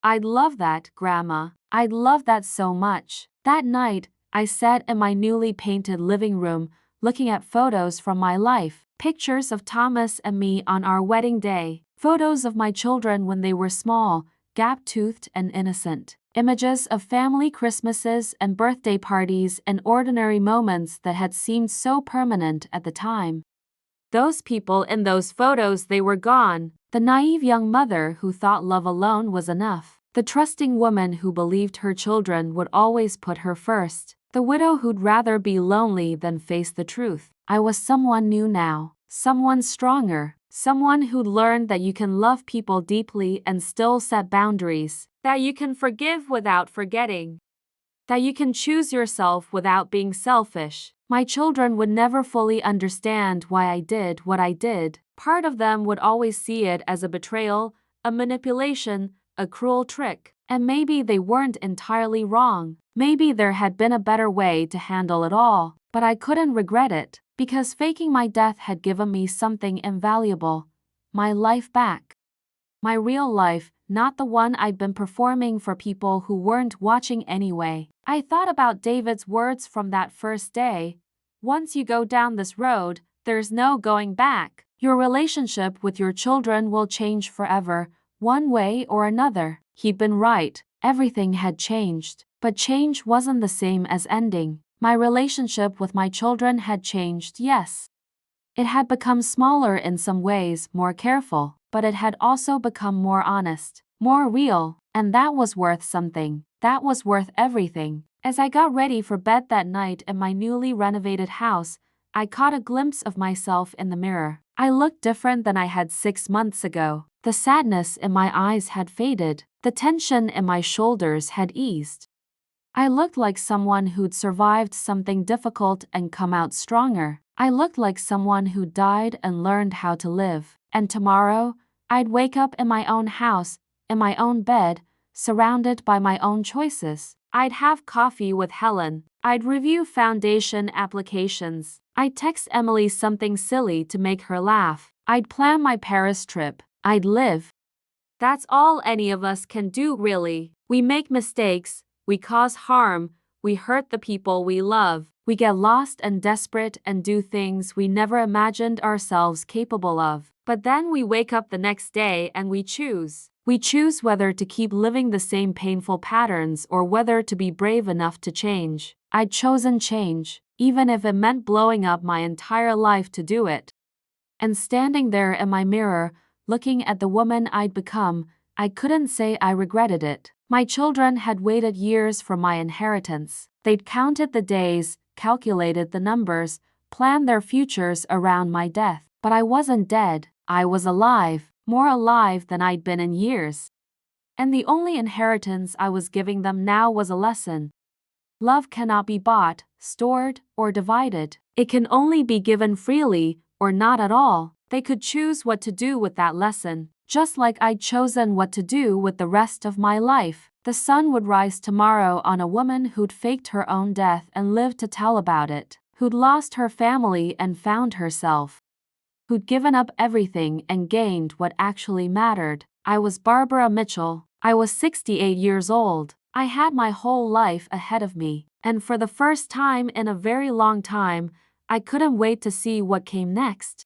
"I'd love that, Grandma. I'd love that so much." That night, I sat in my newly painted living room, looking at photos from my life, pictures of Thomas and me on our wedding day, photos of my children when they were small, gap-toothed and innocent, images of family Christmases and birthday parties and ordinary moments that had seemed so permanent at the time. Those people in those photos, they were gone. The naive young mother who thought love alone was enough. The trusting woman who believed her children would always put her first. The widow who'd rather be lonely than face the truth. I was someone new now. Someone stronger. Someone who'd learned that you can love people deeply and still set boundaries. That you can forgive without forgetting. That you can choose yourself without being selfish. My children would never fully understand why I did what I did. Part of them would always see it as a betrayal, a manipulation, a cruel trick. And maybe they weren't entirely wrong. Maybe there had been a better way to handle it all. But I couldn't regret it, because faking my death had given me something invaluable. My life back. My real life, not the one I'd been performing for people who weren't watching anyway. I thought about David's words from that first day. Once you go down this road, there's no going back. Your relationship with your children will change forever, one way or another. He'd been right. Everything had changed. But change wasn't the same as ending. My relationship with my children had changed, yes. It had become smaller in some ways, more careful, but it had also become more honest, more real, and that was worth something. That was worth everything. As I got ready for bed that night in my newly renovated house, I caught a glimpse of myself in the mirror. I looked different than I had 6 months ago. The sadness in my eyes had faded. The tension in my shoulders had eased. I looked like someone who'd survived something difficult and come out stronger. I looked like someone who died and learned how to live. And tomorrow, I'd wake up in my own house, in my own bed, surrounded by my own choices. I'd have coffee with Helen. I'd review foundation applications. I'd text Emily something silly to make her laugh. I'd plan my Paris trip. I'd live. That's all any of us can do, really. We make mistakes, we cause harm, we hurt the people we love. We get lost and desperate and do things we never imagined ourselves capable of. But then we wake up the next day and we choose. We choose whether to keep living the same painful patterns or whether to be brave enough to change. I'd chosen change, even if it meant blowing up my entire life to do it. And standing there in my mirror, looking at the woman I'd become, I couldn't say I regretted it. My children had waited years for my inheritance. They'd counted the days, calculated the numbers, planned their futures around my death. But I wasn't dead. I was alive, more alive than I'd been in years. And the only inheritance I was giving them now was a lesson. Love cannot be bought, stored, or divided. It can only be given freely, or not at all. They could choose what to do with that lesson, just like I'd chosen what to do with the rest of my life. The sun would rise tomorrow on a woman who'd faked her own death and lived to tell about it, who'd lost her family and found herself, who'd given up everything and gained what actually mattered. I was Barbara Mitchell. I was 68 years old. I had my whole life ahead of me, and for the first time in a very long time, I couldn't wait to see what came next.